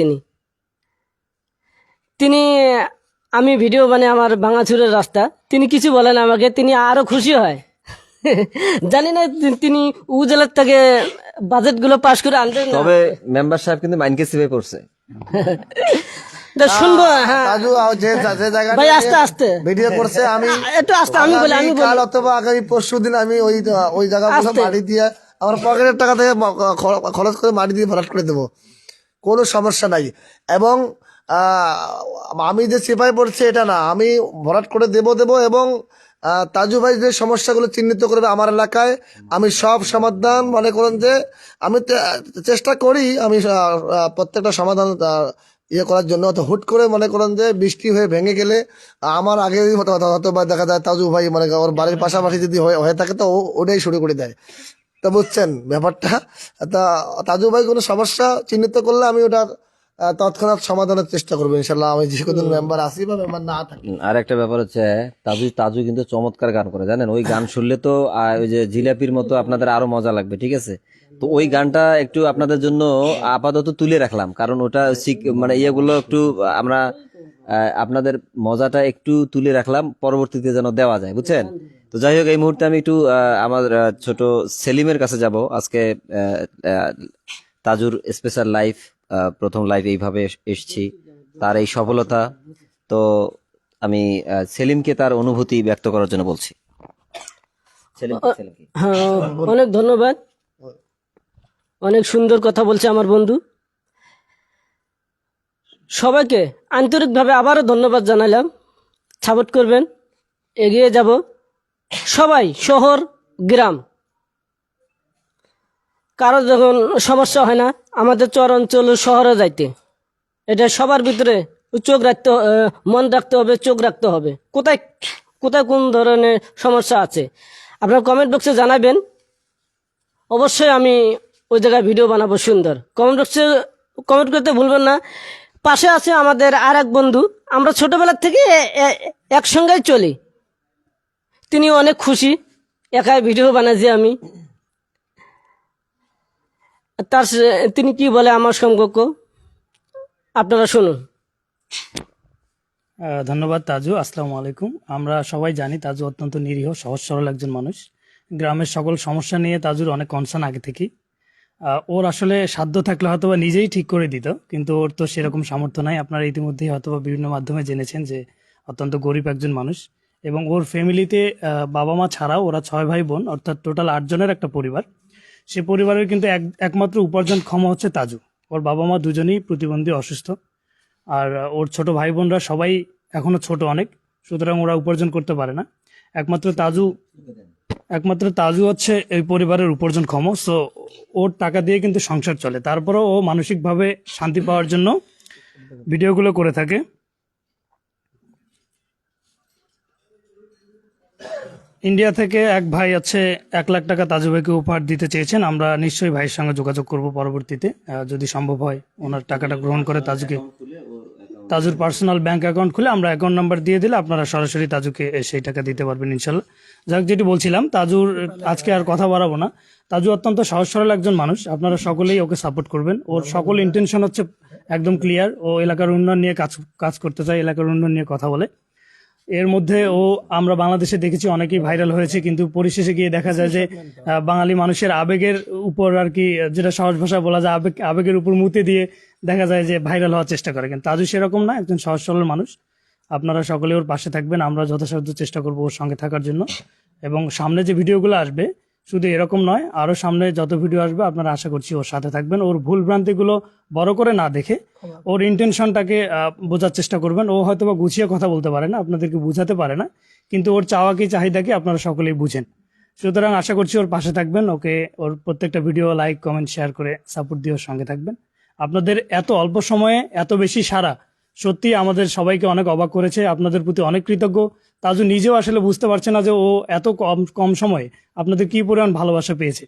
তিনি আমি ভিডিও বানাই আমার ভাঙাচুরের রাস্তা, তিনি কিছু বলেন আমাকে, তিনি আরো খুশি হয়। জানি না তিনি উপজেলার থেকে বাজেটগুলো পাশ করে আনতেন। তবে মেম্বার সাহেব কিন্তু মাইনকে সিভে করছে। শুনবো। হ্যাঁ তাজু যে জায়গায় ভাই, আস্তে আস্তে ভিডিও করছে, আমি একটু আস্তে, আমি বলি কাল অথবা আগামী পরশু দিন আমি ওই জায়গাগুলো মাটি দিয়ে আমার পকেটের টাকা থেকে খরচ করে মাটি দিয়ে ভরাট করে দেবো, কোনো সমস্যা নাই। এবং আমি যে সিপাই পড়ছে এটা না, আমি ভরাট করে দেবো এবং তাজু ভাই যে সমস্যাগুলো চিহ্নিত করবে আমার এলাকায়, আমি সব সমাধান, মনে করেন যে আমি চেষ্টা করি, আমি প্রত্যেকটা সমাধান ইয়ে করার জন্য। অত হুট করে মনে করেন যে বৃষ্টি হয়ে ভেঙে গেলে আমার আগে হয়তো বা দেখা যায় তাজু ভাই মানে ওর বাড়ির পাশাপাশি যদি হয়ে থাকে তো ওটাই শুরু করে দেয়। তা বুঝছেন ব্যাপারটা। তা তাজু ভাই কোনো সমস্যা চিহ্নিত করলে আমি ওটা তৎক্ষণাৎ সমাধানের চেষ্টা করবো ইনশাল্লাহ, আমি যে কোনো মেম্বার আসি বা মেম্বার না থাকি। আর একটা ব্যাপার হচ্ছে, তাজু কিন্তু চমৎকার গান করে, জানেন। ওই গান শুনলে তো ওই যে জিলাপির মতো আপনাদের আরো মজা লাগবে, ঠিক আছে? তো ওই গানটা একটু আপনাদের জন্য আপাতত তুলে রাখলাম, কারণ ওটা মানে ইয়েগুলো একটু আমরা আপনাদের মজাটা একটু তুলে রাখলাম, পরবর্তীতে যেন দেওয়া যায়, বুঝছেন? তো যাই হোক, এই মুহূর্তে আমি একটু আমার ছোট সেলিমের কাছে যাব। আজকে তাজুর স্পেশাল লাইভ, প্রথম লাইভ এইভাবে এসছি, তার এই সফলতা। তো আমি সেলিমকে তার অনুভূতি ব্যক্ত করার জন্য বলছি। সেলিম কি? হ্যাঁ, অনেক ধন্যবাদ, অনেক সুন্দর কথা বলছে আমার বন্ধু। সবাইকে আন্তরিকভাবে আবারও ধন্যবাদ জানালাম। সাপোর্ট করবেন, এগিয়ে যাব সবাই, শহর গ্রাম, কারো যখন সমস্যা হয় না আমাদের চর অঞ্চল শহরে যাইতে, এটা সবার ভিতরে চোখ রাখতে মন রাখতে হবে, চোখ রাখতে হবে কোথায় কোথায় কোন ধরনের সমস্যা আছে। আপনার কমেন্ট বক্সে জানাবেন, অবশ্যই আমি ওই জায়গায় ভিডিও বানাবো সুন্দর। কমেন্ট বক্সে কমেন্ট করতে ভুলবেন না। পাশে আছে আমাদের আর এক বন্ধু, আমরা ছোটবেলা থেকে একসঙ্গেই চলি। তিনি অনেক খুশি, একাই ভিডিও বানাইছি আমি। তিনি কি বলে আমার সম্পর্ক, আপনারা শুনুন। ধন্যবাদ তাজু। আসসালামু আলাইকুম। আমরা সবাই জানি তাজু অত্যন্ত নিরীহ, সহজ সরল একজন মানুষ। গ্রামের সকল সমস্যা নিয়ে তাজুর অনেক কনসার্ন আগে থেকেই। ওর আসলে সাধ্য থাকলে হয়তোবা নিজেই ঠিক করে দিত, কিন্তু ওর তো সেরকম সামর্থ্য নাই। আপনারা ইতিমধ্যেই হয়তোবা বিভিন্ন মাধ্যমে জেনেছেন যে অত্যন্ত গরিব একজন মানুষ, এবং ওর ফ্যামিলিতে বাবা মা ছাড়াও ওরা 6 ভাই বোন, অর্থাৎ টোটাল 8 জনের একটা পরিবার। সে পরিবারের কিন্তু একমাত্র উপার্জনক্ষম হচ্ছে তাজু। ওর বাবা মা দুজনেই প্রতিবন্ধী, অসুস্থ। আর ওর ছোট ভাই বোনরা সবাই এখনো ছোট অনেক, সুতরাং ওরা উপার্জন করতে পারে না। একমাত্র তাজু হচ্ছে এই পরিবারের উপার্জনক্ষম। সো ওর টাকা দিয়ে কিন্তু সংসার চলে। তারপরেও ও মানসিকভাবে শান্তি পাওয়ার জন্য ভিডিওগুলো করে থাকে। ইন্ডিয়া থেকে এক ভাই আছে 1 লাখ টাকা তাজু ভাইকে উপহার দিতে চেয়েছেন। আমরা নিশ্চয়ই ভাইয়ের সঙ্গে যোগাযোগ করব পরবর্তীতে, যদি সম্ভব হয় ওনার টাকাটা গ্রহণ করে তাজুর পার্সোনাল ব্যাংক অ্যাকাউন্ট খুলে আমরা অ্যাকাউন্ট নাম্বার দিয়ে দিলে আপনারা সরাসরি তাজুকে সেই টাকা দিতে পারবেন ইনশাল্লাহ। যাক, যেটি বলছিলাম, তাজুর আজকে আর কথা বাড়াবো না। তাজু অত্যন্ত সহজ সরল একজন মানুষ, আপনারা সকলেই ওকে সাপোর্ট করবেন। ওর সকল ইন্টেনশন হচ্ছে একদম ক্লিয়ার। ও এলাকার উন্নয়ন নিয়ে কাজ করতে চায়, এলাকার উন্নয়ন নিয়ে কথা বলে। এর মধ্যে আমরা বাংলাদেশে দেখেছি অনেকেই ভাইরাল হয়েছে, কিন্তু পরিশেষে গিয়ে দেখা যায় যে বাঙালি মানুষের আবেগের উপর আর কি, যেটা সহজ ভাষায় বলা যায়, আবেগের উপর মুতে দিয়ে দেখা যায় যে ভাইরাল হওয়ার চেষ্টা করে। কিন্তু তাজু সেরকম না, একজন সহজ সরল মানুষ। আপনারা সকলে ওর পাশে থাকবেন, আমরা যথাসাধ্য চেষ্টা করবো ওর সঙ্গে থাকার জন্য। এবং সামনে যে ভিডিওগুলো আসবে শুধু এরকম নয়, আরো সামনে যত ভিডিও আসবে আপনারা আশা করছি ওর সাথে থাকবেন। ওর ভুল ভ্রান্তিগুলো বড় করে না দেখে ওর ইন্টেনশনটাকে বোঝার চেষ্টা করবেন। ও হয়তো বা গুছিয়ে কথা বলতে পারে না, আপনাদেরকে বুঝাতে পারে না, কিন্তু ওর চাওয়া কি চাহিদা কি আপনারা সকলেই বুঝেন। সুতরাং আশা করছি ওর পাশে থাকবেন, ওকে ওর প্রত্যেকটা ভিডিও লাইক কমেন্ট শেয়ার করে সাপোর্ট দিয়ে ওর সঙ্গে থাকবেন। আপনাদের এত অল্প সময়ে এত বেশি সাড়া সত্যি আমাদের সবাইকে অনেক অবাক করেছে। আপনাদের প্রতি অনেক কৃতজ্ঞ। তাজু নিজেও আসলে বুঝতে পারছে না যে ও এত কম সময়ে আপনাদের কি পরিমাণ ভালোবাসা পেয়েছে।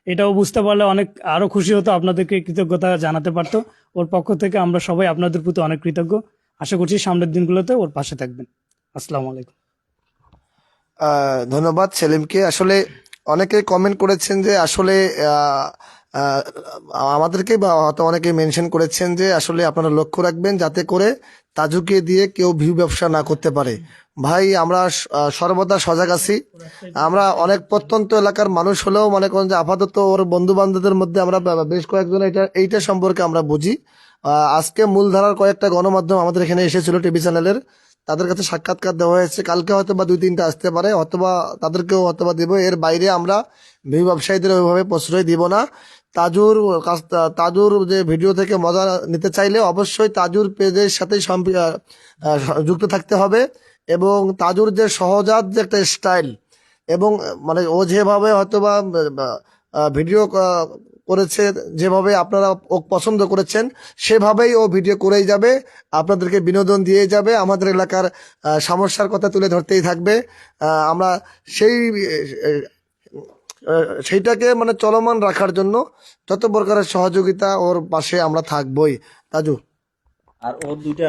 এটাও বুঝতে পারলে অনেক আরো খুশি হতো, আপনাদেরকে কৃতজ্ঞতা জানাতে পারতো। ওর পক্ষ থেকে আমরা সবাই আপনাদের প্রতি অনেক কৃতজ্ঞ। আশা করছি সামনের দিনগুলোতে ওর পাশে থাকবেন। আসসালামু আলাইকুম। ধন্যবাদ সেলিমকে। আসলে অনেকে কমেন্ট করেছেন যে আসলে আহ, আমাদেরকে বা হয়তো অনেকে মেনশন করেছেন যে আসলে আপনারা লক্ষ্য রাখবেন যাতে করে তাজুকে দিয়ে কেউ ভিউ ব্যবসা না করতে পারে। ভাই, আমরা সর্বদা সজাগ আছি। আমরা অনেক প্রত্যন্ত এলাকার মানুষ হলেও মনে করেন যে আপাতত ওর বন্ধু বান্ধবদের মধ্যে আমরা বেশ কয়েকজন এইটা সম্পর্কে আমরা বুঝি। আজকে মূলধারার কয়েকটা গণমাধ্যম আমাদের এখানে এসেছিল, টিভি চ্যানেলের, তাদের কাছে সাক্ষাৎকার দেওয়া হয়েছে। কালকে হয়তো বা 2-3টা আসতে পারে, অথবা তাদেরকেও হয়তো বা দেব। এর বাইরে আমরা ভিউ ব্যবসায়ীদের ওইভাবে প্রশ্রয় দিব না। তাজুর যে ভিডিও থেকে মজা নিতে চাইলে অবশ্যই তাজুর পেজের সাথেই যুক্ত থাকতে হবে। এবং তাজুর যে সহজাত যে একটা স্টাইল, এবং মানে ও যেভাবে হয়তোবা ভিডিও করেছে, যেভাবে আপনারা ও পছন্দ করেছেন সেভাবেই ও ভিডিও করেই যাবে, আপনাদেরকে বিনোদন দিয়ে যাবে, আমাদের এলাকার সমস্যার কথা তুলে ধরতেই থাকবে। আমরা সেইটাকে মানে চলমান রাখার জন্য যত প্রকারের সহযোগিতা ওর পাশে আমরা থাকবই। তাজু, আর ওর দুইটা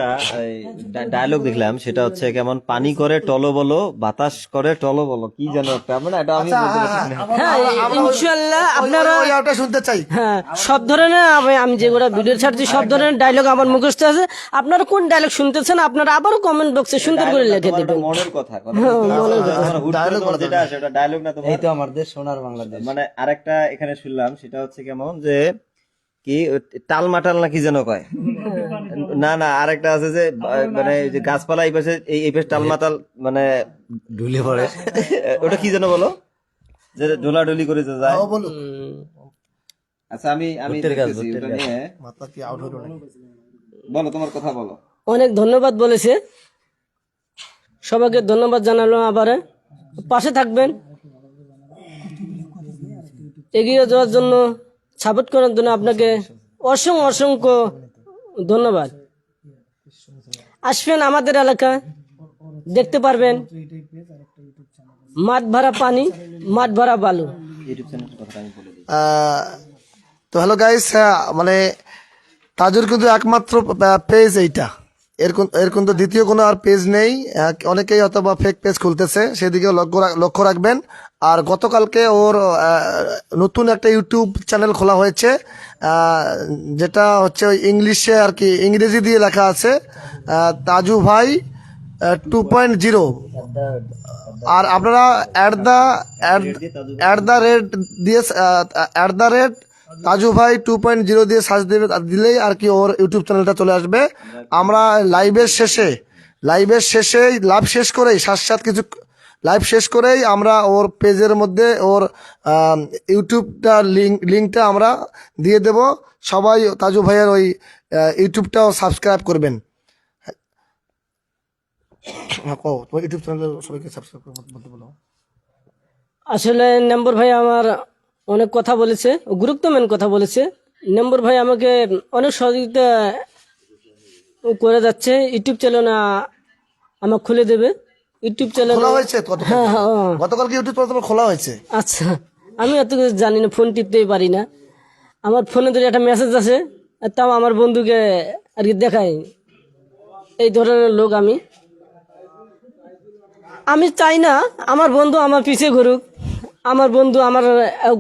ডায়লগ দেখলাম, সেটা হচ্ছে কেমন পানি করে টলো বলো, বাতাস করে টলো বলো, কি যেন একটা, মানে এটা আমি বলতে পারছি না। হ্যাঁ, ইনশাল্লাহ আপনারা ওটা শুনতে চাই। হ্যাঁ, সব ধরনের আমি যেগুলো ভিডিও ছাড়ছি সব ধরনের ডায়লগ আমার মুখস্থ আছে। আপনারা কোন ডায়লগ শুনতেছেন আপনারা আবারও কমেন্ট বক্সে সুন্দর করে লিখে তোমার দেবেন। একটা মনের কথা, যেটা আছে ওটা ডায়লগ না তোমার। এই তো আমার দেশ, সোনার বাংলাদেশ। মানে আরেকটা এখানে শুনলাম, সেটা হচ্ছে কেমন যে কি টাল মাটাল না কি যেন কয়, না না আরেকটা আছে যে মানে এই যে গাছপালা এই পাশে এই পাশে টালমাটাল মানে ঢুলে পড়ে ওটা কি যেন বলো যে ডোলাডলি করে যে যায় বলো আচ্ছা আমি দেখতেছি ওটা নিয়ে মাথা কি আউট হলো নাকি? বলো তোমার কথা বলো অনেক ধন্যবাদ বলেছে, সবাইকে ধন্যবাদ জানালো। আবার পাশে থাকবেন, এগিয়ে যাওয়ার জন্য, সাপোর্ট করার জন্য আপনাকে অসংখ্য অসংখ্য ধন্যবাদ। আসবেন আমাদের এলাকা, দেখতে পারবেন মাঠ ভরা পানি, মাঠ ভরা বালু। ইউটিউব চ্যানেলের কথা আমি বলে দিই তো হ্যালো গাইস, মানে তাজুর কিন্তু একমাত্র পেজ এইটা, এর কিন্তু দ্বিতীয় কোনো আর পেজ নেই। অনেকেই অথবা ফেক পেজ খুলতেছে, সেদিকে লক্ষ্য রাখবেন। আর গতকালকে ওর নতুন একটা ইউটিউব চ্যানেল খোলা হয়েছে, যেটা হচ্ছে ওই ইংলিশে আর কি, ইংরেজি দিয়ে লেখা আছে তাজু ভাই 2.0। আর আপনারা অ্যাট দ্য রেট তাজু ভাই 2.0 দিয়ে সার্চ দিলেই আর কি ওর ইউটিউব চ্যানেলটা চলে আসবে। আমরা লাইভের শেষে লাইভ শেষ করেই কিছু লাইভ শেষ করেই আমরা ওর পেজের মধ্যে ওর ইউটিউবটা লিঙ্কটা আমরা দিয়ে দেব। সবাই তাজু ভাইয়ের ওই ইউটিউবটাও সাবস্ক্রাইব করবেন। ইউটিউব চ্যানেল সবাইকে সাবস্ক্রাইব করতে বলো। আসলে নম্বর ভাই আমার অনেক কথা বলেছে, গুরুত্বপূর্ণ কথা বলেছে। নম্বর ভাই আমাকে অনেক সহযোগিতা করে যাচ্ছে। ইউটিউব চ্যানেল আমার খুলে দেবে, ইউটিউব চ্যানেল। খোলা হয়েছে হ্যাঁ হ্যাঁ। গতকাল কি ইউটিউব চ্যানেল খোলা হয়েছে? আচ্ছা, আমি এত কিছু জানি না, ফোন টিপতেই পারি না। আমার ফোনে ধরে একটা মেসেজ আছে, তাও আমার বন্ধুকে আর কি দেখাই। এই ধরনের লোক আমি চাই না আমার বন্ধু আমার পিছিয়ে ঘুরুক, আমার বন্ধু আমার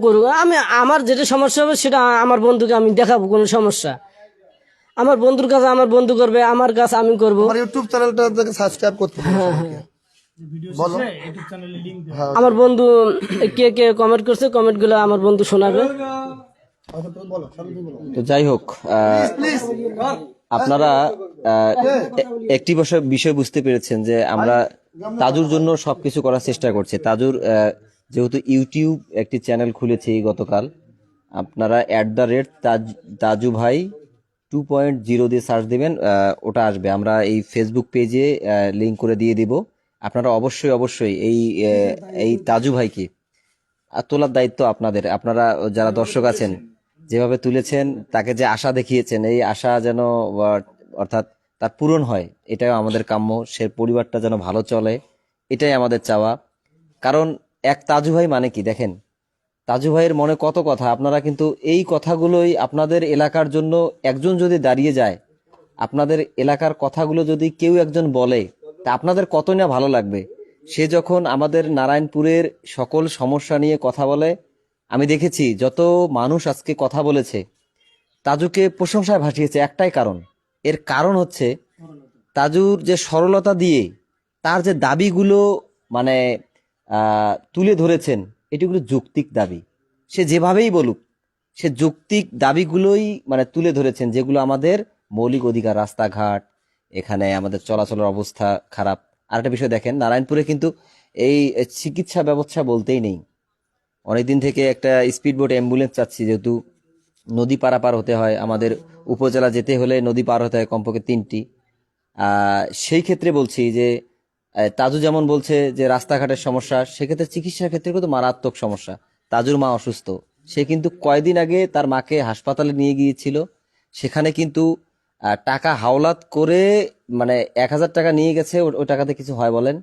করুক। আমার যেটা সমস্যা হবে সেটা আমার বন্ধুকে আমি দেখাবো। কোনো সমস্যা আমার বন্ধুর কাছে আমার বন্ধু করবে, আমার কাছে আমি করব। আমার ইউটিউব চ্যানেলটা সাবস্ক্রাইব করতে বলো। আমার বন্ধু কে কে কমেন্ট করছে, কমেন্টগুলো আমার বন্ধু শোনাবে। তো যাই হোক আপনারা একটি বিষয় বুঝতে পেরেছেন যে আমরা তাজুর জন্য সবকিছু করার চেষ্টা করছি। তাজুর যেহেতু ইউটিউব একটি চ্যানেল খুলেছে গতকাল, আপনারা @, তাজু ভাই 2.0 দিয়ে সার্চ দিবেন, ওটা আসবে। আমরা এই ফেসবুক পেজে লিংক করে দিয়ে দিব। আপনারা অবশ্যই এই তাজু ভাইকে তোলার দায়িত্ব আপনাদের। আপনারা যারা দর্শক আছেন, যেভাবে তুলেছেন, তাকে যে আশা দেখিয়েছেন, এই আশা যেন অর্থাৎ তার পূরণ হয়, এটাই আমাদের কাম্য। সে পরিবারটা যেন ভালো চলে, এটাই আমাদের চাওয়া। কারণ এক তাজু ভাই মানে কি দেখেন, তাজু ভাইয়ের মনে কত কথা। আপনারা কিন্তু এই কথাগুলোই আপনাদের এলাকার জন্য একজন যদি দাঁড়িয়ে যায়, আপনাদের এলাকার কথাগুলো যদি কেউ একজন বলে, তা আপনাদের কত না ভালো লাগবে। সে যখন আমাদের নারায়ণপুরের সকল সমস্যা নিয়ে কথা বলে, আমি দেখেছি যত মানুষ আজকে কথা বলেছে তাজুকে প্রশংসায় ভাসিয়েছে একটাই কারণ। এর কারণ হচ্ছে তাজুর যে সরলতা দিয়ে তার যে দাবিগুলো মানে তুলে ধরেছেন, এটিগুলো যৌক্তিক দাবি। সে যেভাবেই বলুক, সে যৌক্তিক দাবিগুলোই মানে তুলে ধরেছেন, যেগুলো আমাদের মৌলিক অধিকার। রাস্তাঘাট, এখানে আমাদের চলাচলের অবস্থা খারাপ। আর একটা বিষয় দেখেন, নারায়ণপুরে কিন্তু এই চিকিৎসা ব্যবস্থা বলতেই নেই। অনেকদিন থেকে একটা স্পিড বোট অ্যাম্বুলেন্স চাচ্ছি, যেহেতু নদী পারাপার হতে হয়, আমাদের উপজেলা যেতে হলে নদী পার হতে হয় কমপক্ষে 3টি। সেই ক্ষেত্রে বলছি যে তাজু যেমন বলছে যে রাস্তাঘাটের সমস্যা, সেক্ষেত্রে চিকিৎসার ক্ষেত্রে কিন্তু মারাত্মক সমস্যা। তাজুর মা অসুস্থ, সে কিন্তু কয়দিন আগে তার মাকে হাসপাতালে নিয়ে গিয়েছিল। সেখানে কিন্তু টাকা হাওলাত করে মানে 1000 টাকা নিয়ে গেছে, ওই টাকাতে কিছু হয় বলেন?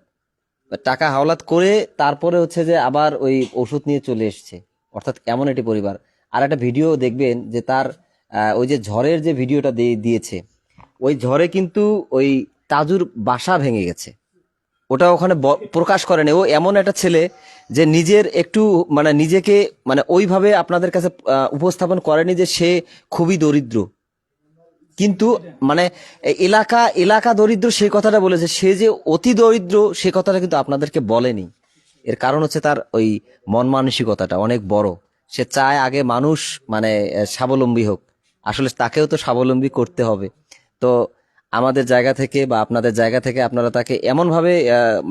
টাকা হাওলাত করে তারপরে হচ্ছে যে আবার ওই ওষুধ নিয়ে চলে এসছে। অর্থাৎ এমন একটি পরিবার। আর একটা ভিডিও দেখবেন যে তার ওই যে ঝড়ের যে ভিডিওটা দিয়েছে, ওই ঝড়ে কিন্তু ওই তাজুর বাসা ভেঙে গেছে, ওটা ওখানে প্রকাশ করেনি। ও এমন একটা ছেলে যে নিজের একটু মানে নিজেকে মানে ওইভাবে আপনাদের কাছে উপস্থাপন করেনি যে সে খুবই দরিদ্র, কিন্তু মানে এলাকা দরিদ্র সেই কথাটা বলেছে। সে যে অতি দরিদ্র সে কথাটা কিন্তু আপনাদেরকে বলেনি। এর কারণ হচ্ছে তার ওই মন মানসিকতাটা অনেক বড়। সে চায় আগে মানুষ মানে স্বাবলম্বী হোক, আসলে তাকেও তো স্বাবলম্বী করতে হবে। তো আমাদের জায়গা থেকে বা আপনাদের জায়গা থেকে আপনারা তাকে এমনভাবে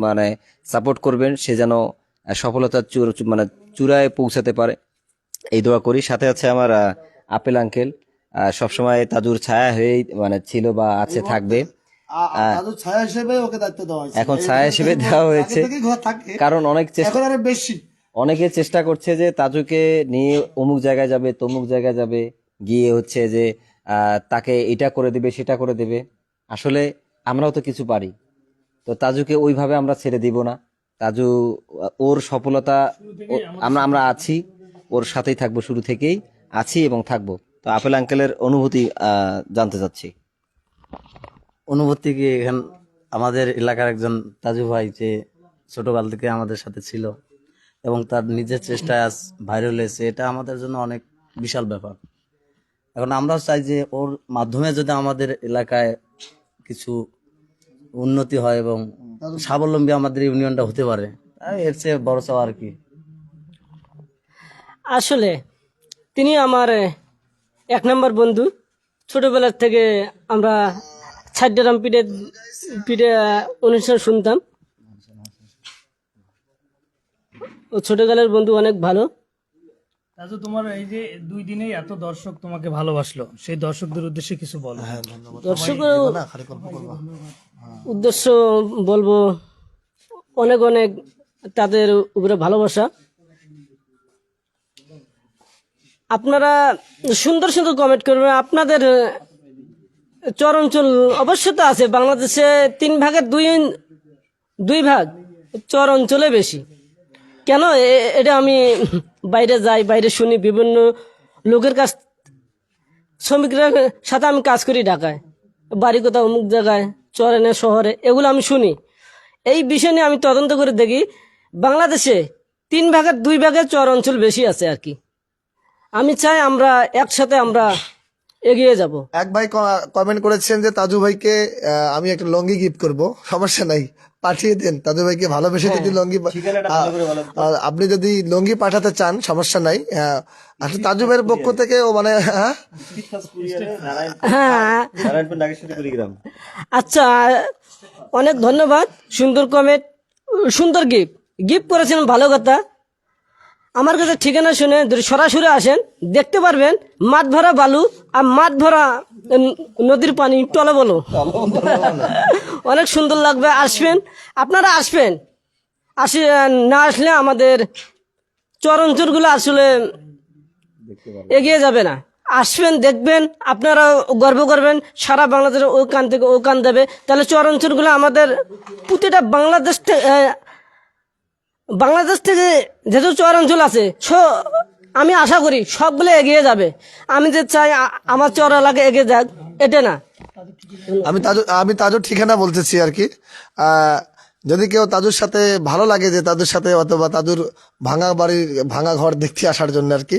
মানে সাপোর্ট করবেন সে যেন সফলতার মানে চূড়ায় পৌঁছাতে পারে, এই দোয়া করি। সাথে আছে আমার আপেল আঙ্কেল, সবসময় তাজুর ছায়া হয়েই মানে ছিল বা আছে, থাকবে। তাজুর ছায়া হিসেবে ওকে দায়িত্ব দেওয়া হয়েছে, এখন ছায়া হিসেবে দেওয়া হয়েছে, আগে থেকেই ঘর থাকে, কারণ অনেক চেষ্টা, এখন আরো বেশি। অনেকে চেষ্টা করছে যে তাজুকে নিয়ে অমুক জায়গায় যাবে, তমুক জায়গায় যাবে, গিয়ে হচ্ছে যে তাকে এটা করে দেবে সেটা করে দেবে। আসলে আমরাও তো কিছু পারি, তো তাজুকে ওইভাবে আমরা ছেড়ে দিব না। তাজু ওর সফলতা আমরা আমরা আছি, ওর সাথেই থাকবো, শুরু থেকেই আছি এবং থাকবো। তো আপেল আঙ্কেলের অনুভূতি জানতে চাচ্ছি। অনুভূতি কি, এখান আমাদের এলাকার একজন তাজু ভাই যে ছোটকাল থেকে আমাদের সাথে ছিল এবং তার নিজের চেষ্টায় আজ ভাইরাল হয়েছে, এটা আমাদের জন্য অনেক বিশাল ব্যাপার। এখন আমরাও চাই যে ওর মাধ্যমে যদি আমাদের এলাকায় কিছু উন্নতি হয় এবং স্বাবলম্বী আমাদের ইউনিয়নটা হতে পারে, এর চেয়ে বড় চাওয়া আর কি। আসলে তিনি আমার 1 নম্বর বন্ধু। ছোটবেলার থেকে আমরা ছাড্ডারাম পিঠে পিঠে অনুষ্ঠান শুনতাম। ও ছোটকালের বন্ধু, অনেক ভালো। তাজু, তোমার এই যে 2 দিনেই এত দর্শক তোমাকে ভালোবাসলো, সেই দর্শকদের উদ্দেশ্যে কিছু বলো। দর্শকের উদ্দেশ্য বলবো, অনেক অনেক তাদের উপরে ভালোবাসা। আপনারা সুন্দর সুন্দর কমেন্ট করবেন। আপনাদের চর অঞ্চল অবশ্য তো আছে, বাংলাদেশে 3 ভাগের 2 ভাগ চর অঞ্চলে বেশি। কেন এটা আমি বাইরে যাই, বাইরে শুনি, বিভিন্ন লোকের কাছ, শ্রমিকরা সাথে আমি কাজ করি ঢাকায়, বাড়ি কোথাও অমুক জায়গায়, চরেনে শহরে, এগুলো আমি শুনি। এই বিষয় নিয়ে আমি তদন্ত করে দেখি, বাংলাদেশে 3 ভাগের 2 ভাগে চর অঞ্চল বেশি আছে আর কি। আমি চাই আমরা একসাথে আমরা এগিয়ে যাব। এক ভাই কমেন্ট করেছেন যে তাজু ভাইকে আমি একটা লঙ্গি গিফট করব, সমস্যা নাই, পাঠিয়ে দেন। তাজু ভাইকে ভালোবেসে যদি লঙ্গি আপনি যদি লঙ্গি পাঠাতে চান, সমস্যা নাই। আসলে তাজু ভাইয়ের পক্ষ থেকে ও মানে হ্যাঁ, আচ্ছা, অনেক ধন্যবাদ। সুন্দর কমেন্ট, সুন্দর গিফট করেছেন, ভালো কথা। আমার কাছে ঠিকানা শুনে যদি সরাসরি আসেন, দেখতে পারবেন মাঠ ভরা বালু আর মাঠ ভরা নদীর পানি, টলে বলো, অনেক সুন্দর লাগবে। আসবেন, আপনারা আসবেন। না আসলে আমাদের চর অঞ্চলগুলো আসলে এগিয়ে যাবে না। আসবেন, দেখবেন, আপনারা গর্ব করবেন। সারা বাংলাদেশের ওই কান থেকে ও কান দেবে, তাহলে চর অঞ্চলগুলো আমাদের প্রতিটা বাংলাদেশ থেকে যেহেতু চর অঞ্চল আছে, আমি আশা করি সবগুলো এগিয়ে যাবে। আমি যে চাই আমার চর এলাকা এগিয়ে যাক, এটা না। আমি তাজুর ঠিকানা বলতেছি আর কি। যদি কেউ তাজুর সাথে ভালো লাগে, যে তাজুর সাথে অথবা তাজুর ভাঙা বাড়ির ভাঙা ঘর দেখতে আসার জন্য আর কি,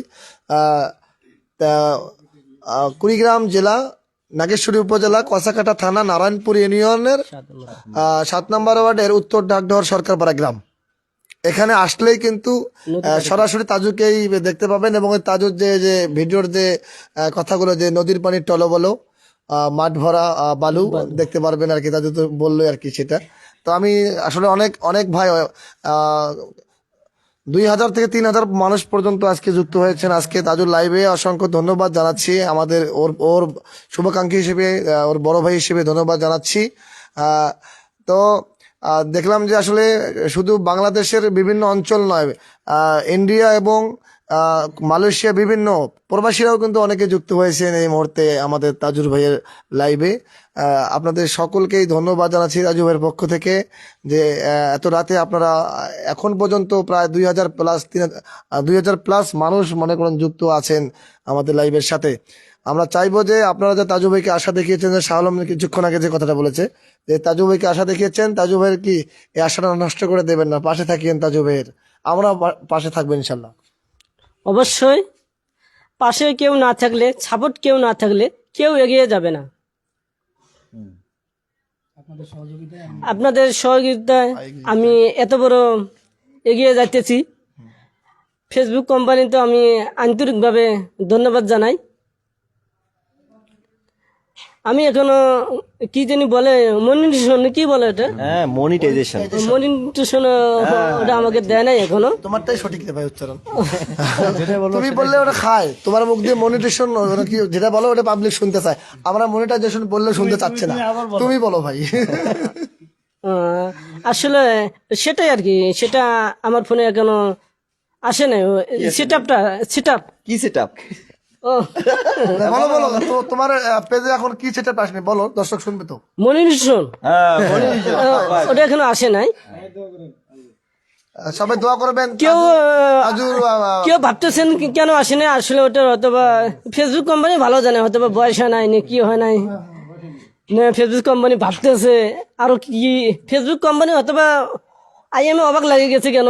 কুড়িগ্রাম জেলা, নাগেশ্বরী উপজেলা, কসাকাটা থানা, নারায়ণপুর ইউনিয়নের 7 নম্বর ওয়ার্ডের উত্তর ডাকডহর সরকারপাড়া গ্রাম। এখানে আসলেই কিন্তু সরাসরি তাজুকেই দেখতে পাবেন, এবং ওই তাজুর যে ভিডিওর যে কথাগুলো, যে নদীর পানির টলবলো, মাঠ ভরা বালু দেখতে পারবেন আর কি। তাজু তো বললোই আর কি সেটা। তো আমি আসলে অনেক অনেক ভাই 2000 থেকে 3000 মানুষ পর্যন্ত আজকে যুক্ত হয়েছেন আজকে তাজুর লাইভে। অসংখ্য ধন্যবাদ জানাচ্ছি আমাদের ওর শুভাকাঙ্ক্ষী হিসেবে, ওর বড় ভাই হিসেবে ধন্যবাদ জানাচ্ছি। তো দেখলাম যে আসলে শুধু বাংলাদেশের বিভিন্ন অঞ্চল নয়, ইন্ডিয়া এবং মালয়েশিয়া বিভিন্ন প্রবাসীরাও কিন্তু অনেকে যুক্ত হয়েছেন এই মুহূর্তে আমাদের তাজুর ভাইয়ের লাইভে। আপনাদের সকলকেই ধন্যবাদ জানাচ্ছি তাজু ভাইয়ের পক্ষ থেকে, যে এত রাতে আপনারা এখন পর্যন্ত প্রায় 2000 প্লাস মানুষ মনে করেন যুক্ত আছেন আমাদের লাইভের সাথে। আমরা চাইবো যে আপনারা যে তাজু ভাইকে আশা দেখিয়েছেন, যে শাহ আলম কিছুক্ষণ আগে যে কথাটা বলেছে, যে তাজু ভাইকে আশা দেখিয়েছেন, তাজু ভাইয়ের কি এই আশাটা নষ্ট করে দেবেন না, পাশে থাকিয়েন তাজু ভাইয়ের। আমরা পাশে থাকবেন ইনশাল্লাহ। অবশ্যই পাশে কেউ না থাকলে, সাপোর্ট কেউ না থাকলে কেউ এগিয়ে যাবে না। আপনাদের সহযোগিতায় আমি এত বড় এগিয়ে যাইতেছি। ফেসবুক কোম্পানি তো আমি আন্তরিকভাবে ধন্যবাদ জানাই। আমি এখনো কি জানি বলে মনিটেশন কি বলে এটা হ্যাঁ, মনিটাইজেশন। মনিটেশন ওটা আমাকে দেয় নাই এখনো। তোমারটাই সঠিক রে ভাই উচ্চারণ। তুমি বললে ওটা খায়, তোমার মুখ দিয়ে মনিটেশন কি যেটা বলো ওটা পাবলিক শুনতে চায়, আমরা মনিটাইজেশন বললে শুনতে চাচ্ছে না। তুমি বলো ভাই। আসলে সেটাই আর কি, সেটা আমার ফোনে এখনো আসে নাই। সেট আপ কি সেটআপ? ও বলো বলো তো, তোমার পেজে এখন কি সেটা আসেনি বলো, দর্শক শুনবে তো। মনিটেশন হ্যাঁ, ওটা এখনো আসে নাই। সবাই দোয়া করবেন। কেউ তাজুর কেউ ভাবতেছেন কেন আসে নাই, আসলে ওটা হয়তোবা ফেসবুক কোম্পানি ভালো জানে, হয়তোবা বয়স হয় নাই না কি হয় নাই না, ফেসবুক কোম্পানি ভাবতেছে আরো কি, ফেসবুক কোম্পানি হয়তোবা আমি অবাক লাগে গেছে কেন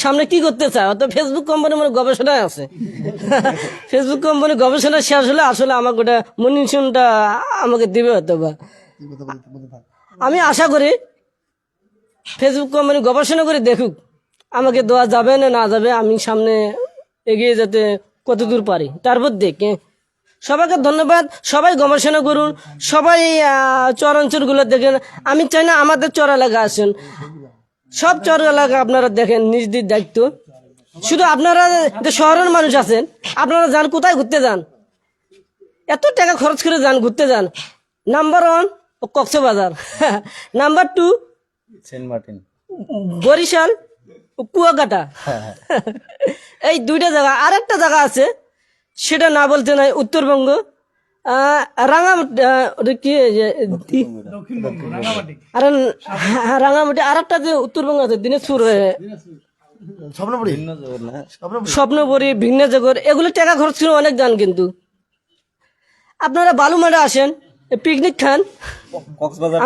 সামনে কি করতে চায়, হয়তো ফেসবুক কোম্পানি মানে গবেষণায় আছে। ফেসবুক কোম্পানি গবেষণা শেষ হলে আসলে আমাকে ওটা মনিটেশনটা আমাকে দিবে হয়তোবা। আমি আশা করি ফেসবুক কোম্পানি গবেষণা করে দেখুক আমাকে দেওয়া যাবে না না যাবে, আমি সামনে এগিয়ে যেতে কত দূর পারি তারপর দেখে। সবাইকে ধন্যবাদ, সবাই গবেষণা করুন, সবাই চরাঞ্চলগুলো দেখেন। আমি চাই না আমাদের চর এলাকা আসেন, সব চর এলাকা আপনারা দেখেন, নিজ দিক দায়িত্ব। শুধু আপনারা যে শহরের মানুষ আছেন, আপনারা যান কোথায় ঘুরতে যান, এত টাকা খরচ করে যান ঘুরতে যান। নাম্বার 1 কক্সবাজার, নাম্বার 2 সেন্ট মার্টিন, বরিশাল, কুয়াকাটা, এই 2টা জায়গা। আর একটা জায়গা আছে সেটা না বলতে নাই, উত্তরবঙ্গ, রাঙামাটি কি আরে রাঙামাটি। আর একটা যে উত্তরবঙ্গ আছে দিনাজপুর, স্বপ্নপুরি স্বপ্নপুরী, ভিন্নজগর, এগুলো টাকা খরচ করে অনেক যান। কিন্তু আপনারা বালুমাঠে আসেন, পিকনিক খান,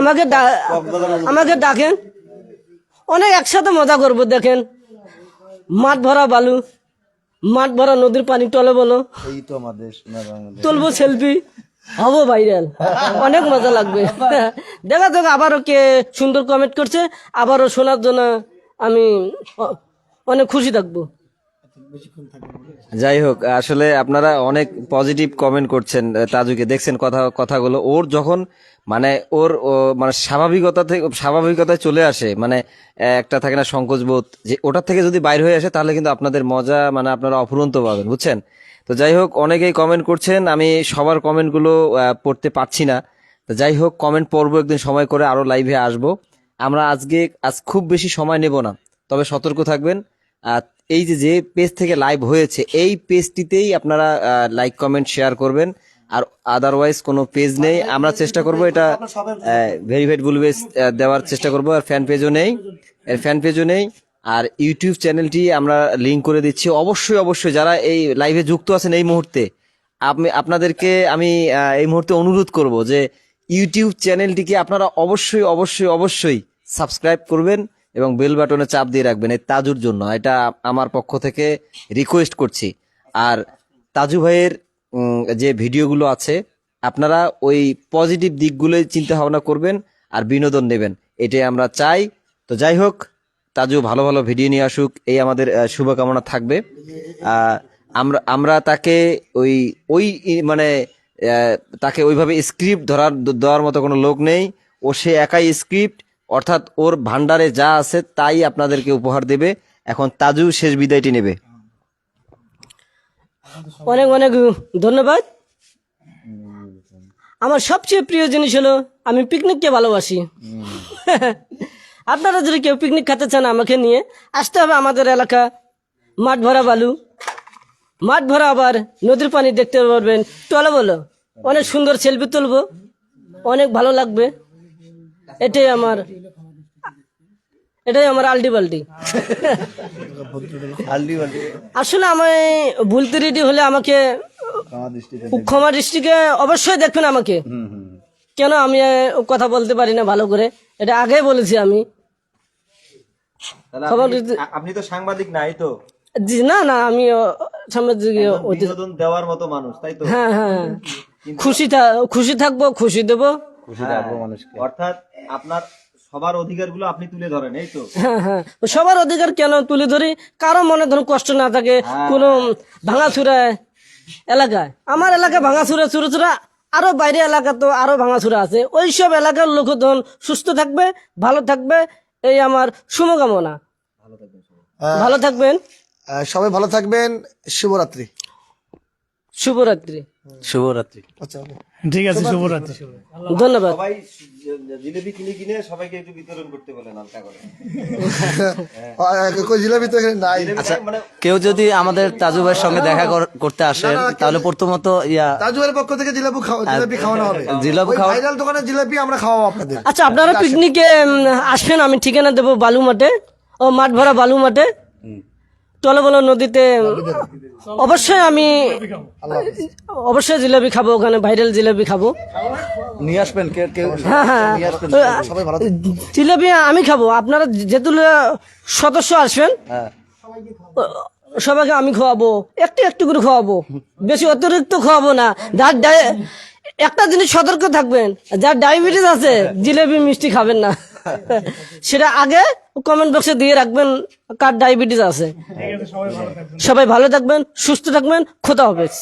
আমাকে ডাকেন, অনেক একসাথে মজা করবো। দেখেন মাঠ ভরা বালু, মাঠ ভরা নদীর পানি টলে বলো, এই তো আমাদের তুলবো সেলফি, হবো ভাইরাল, অনেক মজা লাগবে। দেখা যাক আবারও কে সুন্দর কমেন্ট করছে, আবারও শোনার জন্য আমি অনেক খুশি থাকবো। যাই হোক, আসলে আপনারা অনেক পজিটিভ কমেন্ট করছেন তাজুকে, দেখছেন কথাগুলো। ওর যখন মানে মানে স্বাভাবিকতায় চলে আসে, মানে একটা থাকে না সংকোচ বোধ, যে ওটার থেকে যদি বাইর হয়ে আসে তাহলে কিন্তু আপনাদের মজা মানে আপনারা অফুরন্ত পাবেন, বুঝছেন। তো যাই হোক, অনেকেই কমেন্ট করছেন, আমি সবার কমেন্টগুলো পড়তে পারছি না। তো যাই হোক, কমেন্ট পড়বো একদিন সময় করে, আরো লাইভে আসবো আমরা। আজ খুব বেশি সময় নেব না, তবে সতর্ক থাকবেন। এই যে পেজ থেকে লাইভ হয়েছে এই পেজটিতেই আপনারা লাইক কমেন্ট শেয়ার করবেন, আর আদারওয়াইজ কোনো পেজ নেই। আমরা চেষ্টা করব এটা ভেরিফাইড বুলবেস দেওয়ার চেষ্টা করব, আর ফ্যান পেজও নেই, আর ইউটিউব চ্যানেলটি আমরা লিংক করে দিচ্ছি। অবশ্যই যারা এই লাইভে যুক্ত আছেন এই মুহূর্তে, আপনাদেরকে আমি এই মুহূর্তে অনুরোধ করব যে ইউটিউব চ্যানেলটিকে আপনারা অবশ্যই সাবস্ক্রাইব করবেন এবং বেল বাটনে চাপ দিয়ে রাখবেন এই তাজুর জন্য। এটা আমার পক্ষ থেকে রিকোয়েস্ট করছি। আর তাজু ভাইয়ের যে ভিডিওগুলো আছে আপনারা ওই পজিটিভ দিকগুলোই চিন্তা ভাবনা করবেন আর বিনোদন নেবেন, এটাই আমরা চাই। তো যাই হোক, তাজু ভালো ভিডিও নিয়ে আসুক, এই আমাদের শুভকামনা থাকবে। আমরা তাকে মানে তাকে ওইভাবে স্ক্রিপ্ট দেওয়ার মতো কোনো লোক নেই। ও সে একাই স্ক্রিপ্ট, অর্থাৎ ওর ভান্ডারে যা আছে তাই আপনাদেরকে উপহার দেবে। এখন তাজু শেষ বিদায়টি নেবে। অনেক ধন্যবাদ। আমার সবচেয়ে প্রিয় জিনিস হলো আমি পিকনিককে ভালোবাসি। আপনারা যদি কেউ পিকনিক খেতে চান আমাকে নিয়ে আসতে হবে আমাদের এলাকা। মাঠ ভরা বালু, মাঠ ভরা আবার নদীর পানি দেখতে পারবেন, টলে বলো, অনেক সুন্দর সেলফি তুলবো, অনেক ভালো লাগবে। এটাই আমার আলটি বাল্টি। আসলে আমি ভুলতে রেডি হলে আমাকে ক্ষমা দৃষ্টিকে অবশ্যই দেখবেন আমাকে। কেন আমি কথা বলতে পারি না ভালো করে, এটা আগে বলেছি আমি। আপনি তো সাংবাদিক নাই তো? জি না, আমি সাংবাদিক বিনোদন দেওয়ার মতো মানুষ, তাই তো? হ্যাঁ, খুশি থাকবো, খুশি দেবো, মানুষকে। অর্থাৎ আপনার সবার অধিকারগুলো আপনি তুলে ধরেন, এই তো? হ্যাঁ, সবার অধিকার কেন তুলে ধরি, কারো মনে ধরুন কষ্ট না থাকে। কোনো ভাঙাচুরা এলাকায়, আমার এলাকায় ভাঙাচুরা চুরোচুরা আরো বাইরে এলাকা তো আরো ভাঙাচুরা আছে, ওই সব এলাকার লোকজন সুস্থ থাকবে, ভালো থাকবে, এই আমার শুভকামনা। ভালো থাকবেন, সবাই ভালো থাকবেন। শুভরাত্রি। শুভরাত্রি। শুভরাত্রি। আচ্ছা, okay. ঠিক আছে, শুভরাত্রি। ধন্যবাদ। জিলেবি কিনে সবাইকে একটু বিতরণ করতে বলেন হালকা করে। কই জিলাপি তো এখানে নাই। কেউ যদি আমাদের তাজু ভাইয়ের সঙ্গে দেখা করতে আসেন তাহলে প্রথমত তাজুয়ের পক্ষ থেকে জিলাপি খাওয়ানো হবে। জিলাপি ভাইরাল দোকানের জিলাপি আমরা খাওয়াবো আপনাদের। আচ্ছা, আপনারা পিকনিকে আসবেন, আমি ঠিকানা দেবো বালু মাঠে, ও মাঠ ভরা বালু মাঠে, টলবল নদীতে। অবশ্যই আমি অবশ্যই জিলাপি খাবো, ওখানে ভাইরাল জিলাপি খাবো। নিয়ে আসবেন কেউ হ্যাঁ হ্যাঁ, সবাই ভালো জিলাপি আমি খাবো। আপনারা যেগুলো সদস্য আসবেন সবাইকে আমি খাওয়াবো, একটু একটু করে খাওয়াবো, বেশি অতিরিক্ত খাওয়াবো না। একটা জিনিস সতর্ক থাকবেন, যার ডায়াবেটিস আছে জিলাপি মিষ্টি খাবেন না। সেটা আগে কমেন্ট বক্সে দিয়ে রাখবেন কার ডায়াবেটিস আছে। সবাই ভালো থাকবেন, সুস্থ থাকবেন, খোদা হাফেজ।